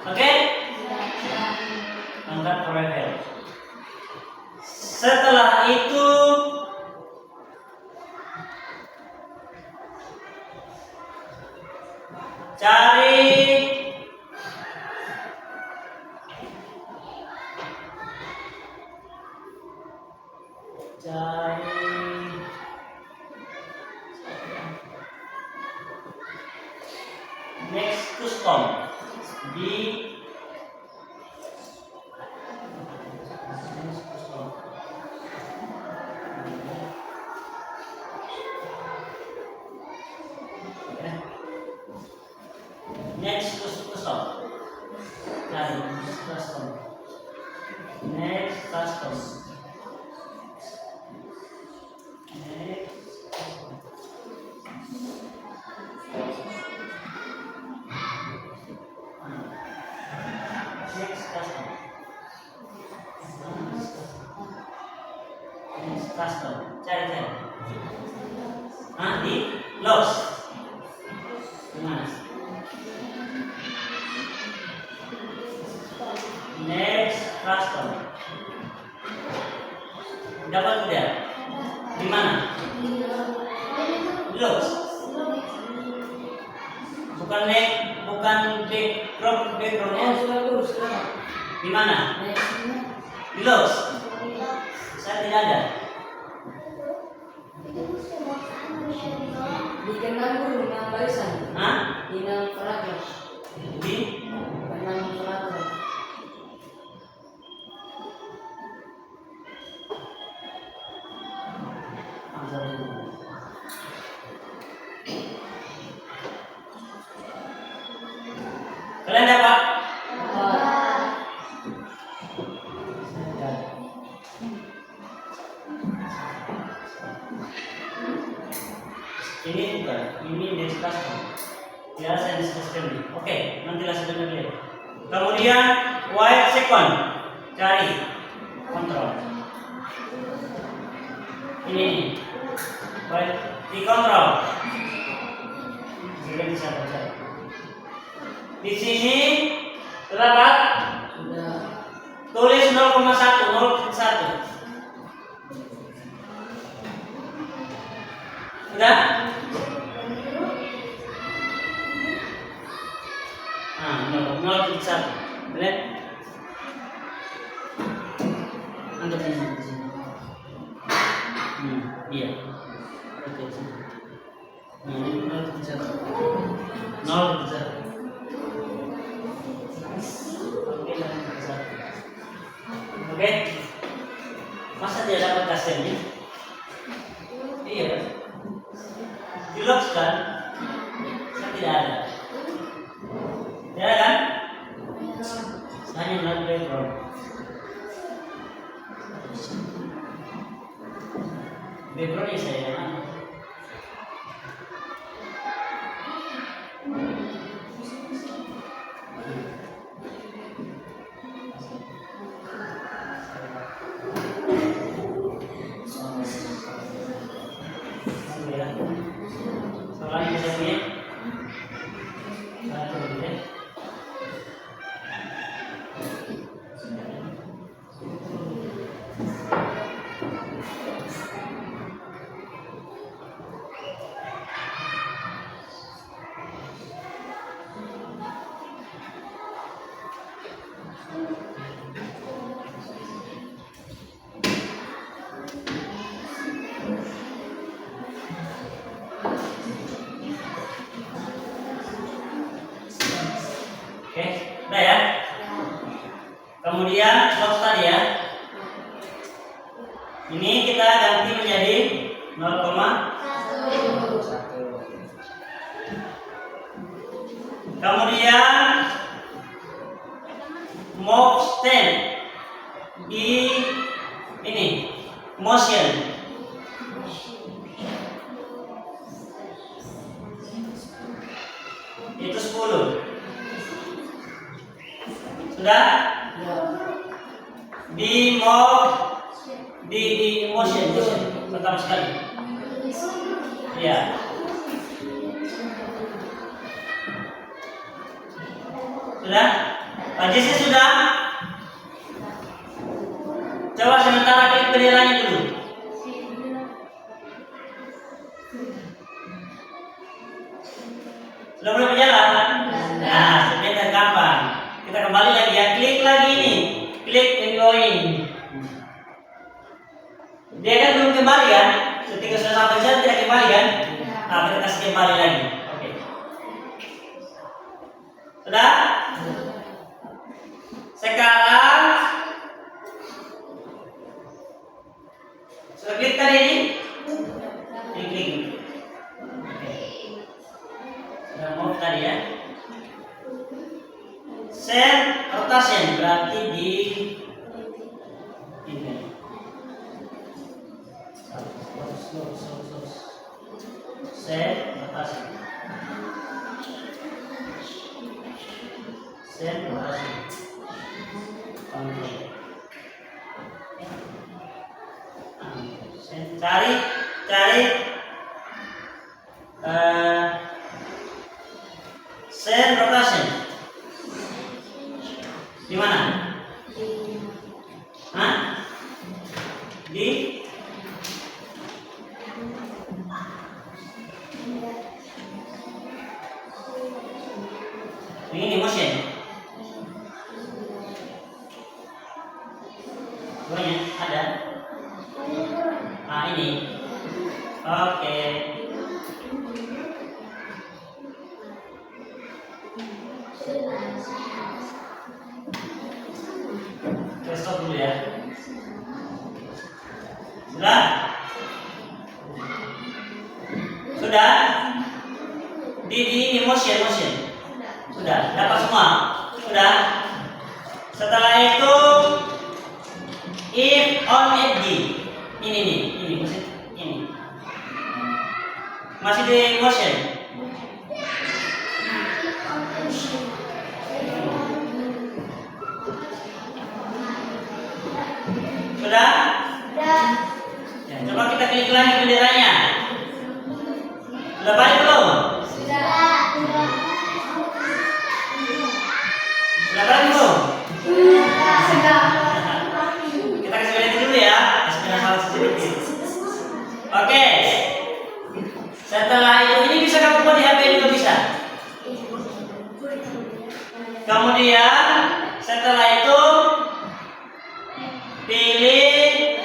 Oke? Angkat forever. Setelah itu cari next custom di next custom. Cari custom. Next custom. Custom. Cari. Di loss. Gimana? Bukan backgroundnya. Di mana? Di los. Saya tidak ada. Di kenang guru nang barisan. Hah? Di nang paragraf. Di Nang paragraf. kalian dapat? Ini bukan, ini diskuskan. Ya, saya diskuskan ini. Oke, nantilah saya dengar lihat. Kemudian while second, cari kontrol. Ini, while di kontrol. Jadi bisa baca. Di sini terdapat Sudah. tulis 0,1, 0,1. Sudah? Nah, 0,1. Lihat. Anggap ini di sini. Iya. Oke, sini. Nah, ini 0,1. 0,1. Oke, masa dia dapat kasetnya? Iya, di lock kan? Saya tidak ada. Tidak ada kan? Saya hanya melihat background. Backgroundnya saya yang mana? Soalnya bisa punya satu gitu ya. Oke, udah ya. Kemudian box tadi ya. Ini kita ganti menjadi 0,1. Kemudian move stand di ini motion. Itu 10. Sudah? Di move di motion pertama sekali. Iya. Sudah? Pajisnya sudah? Coba sementara klik benderanya dulu. Sudah mulai berjalan? Nah, sebentar gampang. Kita kembali lagi ya, klik lagi ini, klik and going. Dia kan belum kembali kan? Ketika sudah sampai sana tidak kembali kan? Nah, kita kasih kembali lagi. Oke. Sudah? Sekarang sudah klik tadi ini? Klik. Oke. Sudah mau tadi ya? Set rotation berarti di ini. Set rotation. Set rotation. Cari set rotation. Di mana? Hah? Di Ini motion. Duanya ada. Ini. Oke. Kita stop dulu ya. Sudah? Sudah? Di motion. Sudah, dapat semua? Sudah? Setelah itu if on FD. Ini maksud ini. Masih di motion. Sudah? Ya, coba kita klik lagi benderanya. Sudah balik belum? Sudah balik belum? Kita kasih balik dulu ya. Kasih salah sedikit. Oke. Setelah itu ini bisa kamu buat di HP juga bisa. Kemudian setelah itu pilih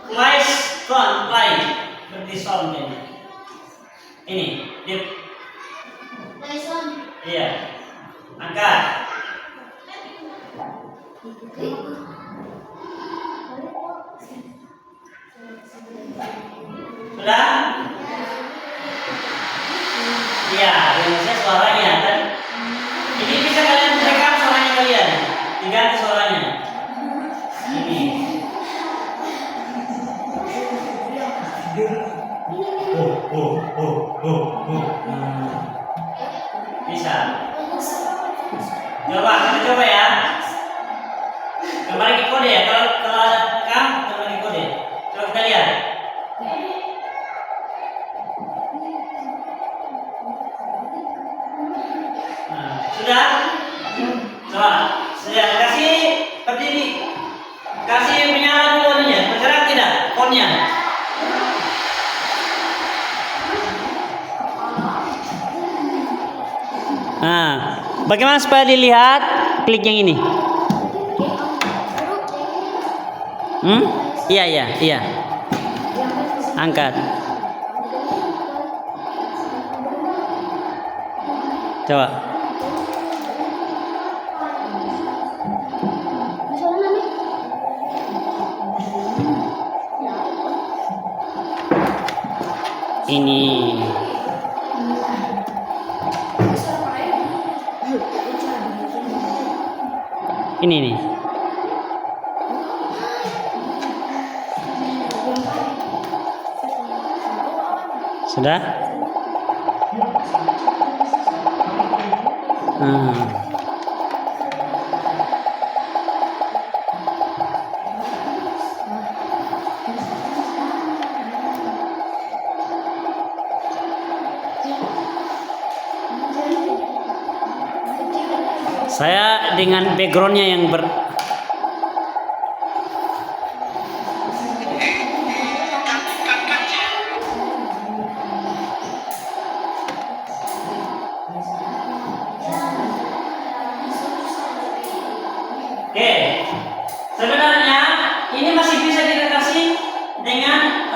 Place Sound Play berarti sound ini dip. Iya, angkat. Sudah? Iya, ini saya suaranya kan. Ini bisa kalian rekam suaranya kalian. Diganti suaranya. Ini. Bisa. Coba ya. Kembali ke kode ya. Kalau rekam kembali ke kode. Coba kita lihat. Sudah? Coba. Sudah. Kasih berdiri. Kasih menyala dulu ininya. Bergerak tidak? Ponnya. Nah, bagaimana supaya dilihat? Klik yang ini. Iya. Angkat. Coba. Ini. Ini nih. Sudah? Saya dengan backgroundnya yang Oke, sebenarnya ini masih bisa kita kasih dengan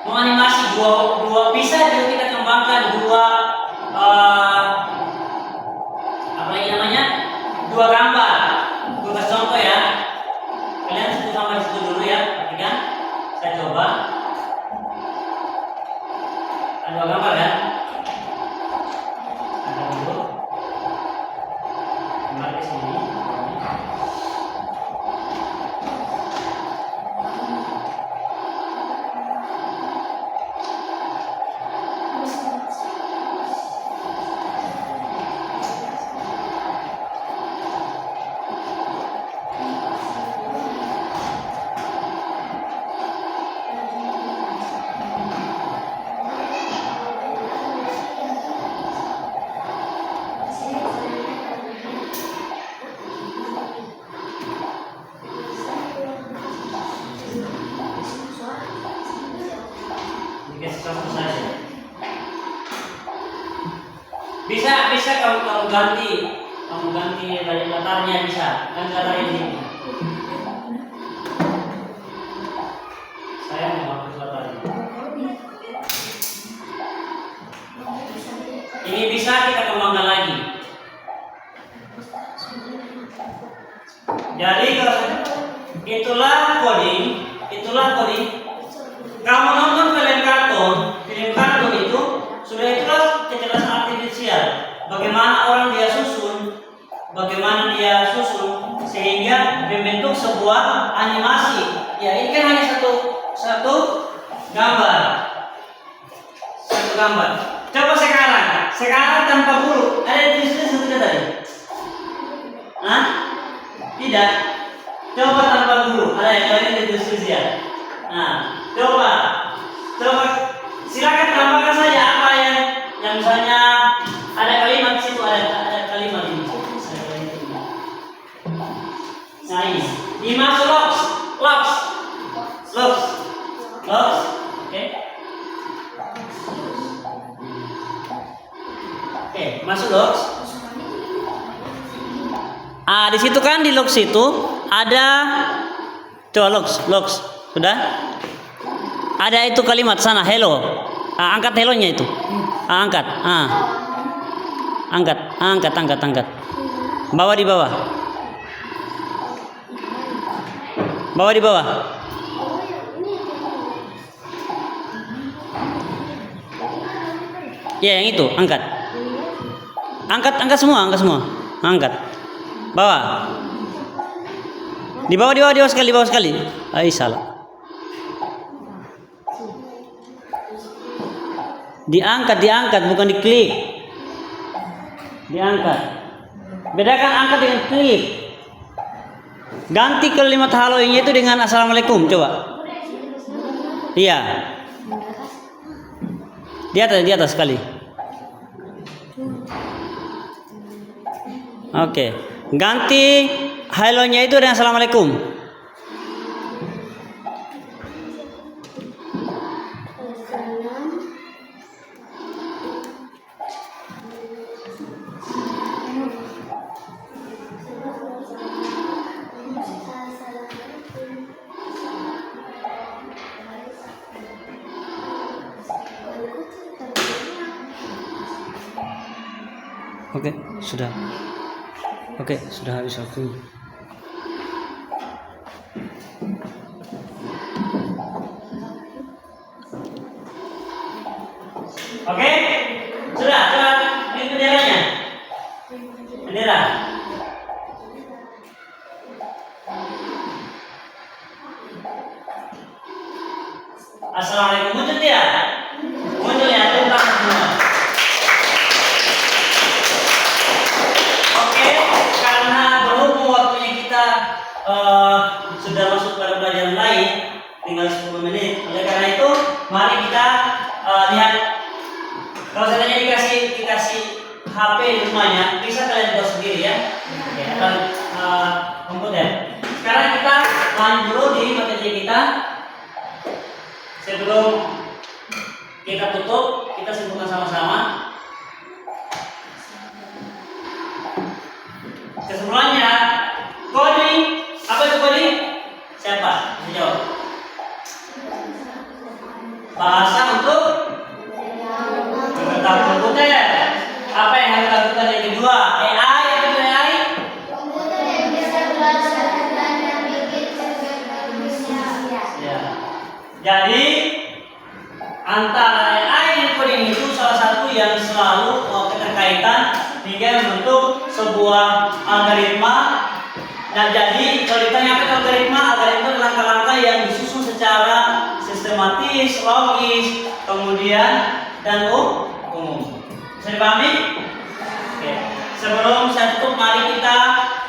menganimasi dua bisa juga kita kembangkan dua gambar. Gue kasih contoh ya. Kalian sebut gambar di situ dulu ya. Perhatikan. Saya coba. Ada dua gambar kan? Ada dulu. Kembali ke sini. Bisa kamu ganti dari latarnya, bisa ganti latar ini. Saya mau hapus latar ini. Ini bisa kita kembangkan lagi. Jadi itulah coding. Kamu nonton film kartun itu sudah itulah kecerdasan artifisial. Bagaimana orang dia susun sehingga membentuk sebuah animasi. Ya ini kan hanya satu gambar. Coba sekarang tanpa guru. Ada tulisan tidak tadi? Hah? Tidak. Coba tanpa guru. Ada yang lain ditulis ya. Nah, coba silakan tambahkan saja apa yang misalnya ada kalimat di situ, ada kalimat ini. Nah ini masuk locks. Oke, masuk locks. Di situ kan di locks itu ada coba locks. Sudah? Ada itu kalimat sana hello. Angkat hellonya itu. Angkat. Angkat. Bawa di bawah. Ya yang itu, angkat. Angkat semua. Angkat. Bawah. Di bawah sekali. Salah. Diangkat bukan diklik. Diangkat. Bedakan angkat dengan klik. Ganti kalimat halo ini itu dengan assalamualaikum coba. Iya. Di atas sekali. Oke. Ganti halonya itu dengan assalamualaikum. Oke, sudah habis waktunya. Oke, sudah. Ini benderanya. Bendera. Assalamualaikum. Muncul ya, tentang semua. Sudah masuk pada pelajaran lain, tinggal 10 menit. Oleh karena itu, mari kita lihat. Kalau saya tanya dikasih HP di rumahnya, bisa kalian buat sendiri ya. Atau komputer. Sekarang kita lanjut dulu di materi kita. Sebelum kita tutup, kita simpulkan sama-sama. Kesimpulannya, coding. Apa itu coding? Siapa? Bisa jawab. Bahasa untuk mengetahui komputer. Apa yang harus dilakukan yang kedua? AI. Apa itu AI? Komputer yang bisa belajar dan yang bikin cerdas manusia. Ya. Jadi antara AI dan coding itu salah satu yang selalu keterkaitan hingga membentuk sebuah algoritma. Nah, jadi kalau ditanya apa algoritma adalah langkah-langkah yang disusun secara sistematis, logis, kemudian dan umum. Bisa dipahami? Oke. Sebelum saya tutup, mari kita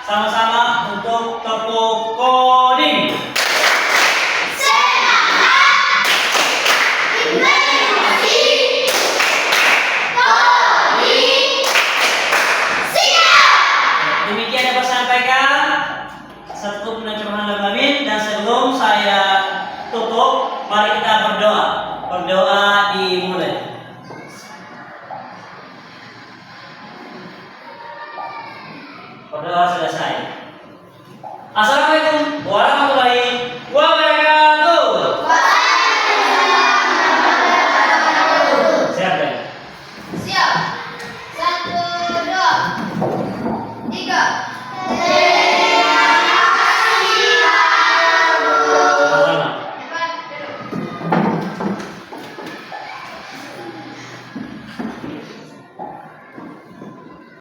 sama-sama untuk tepuk coding.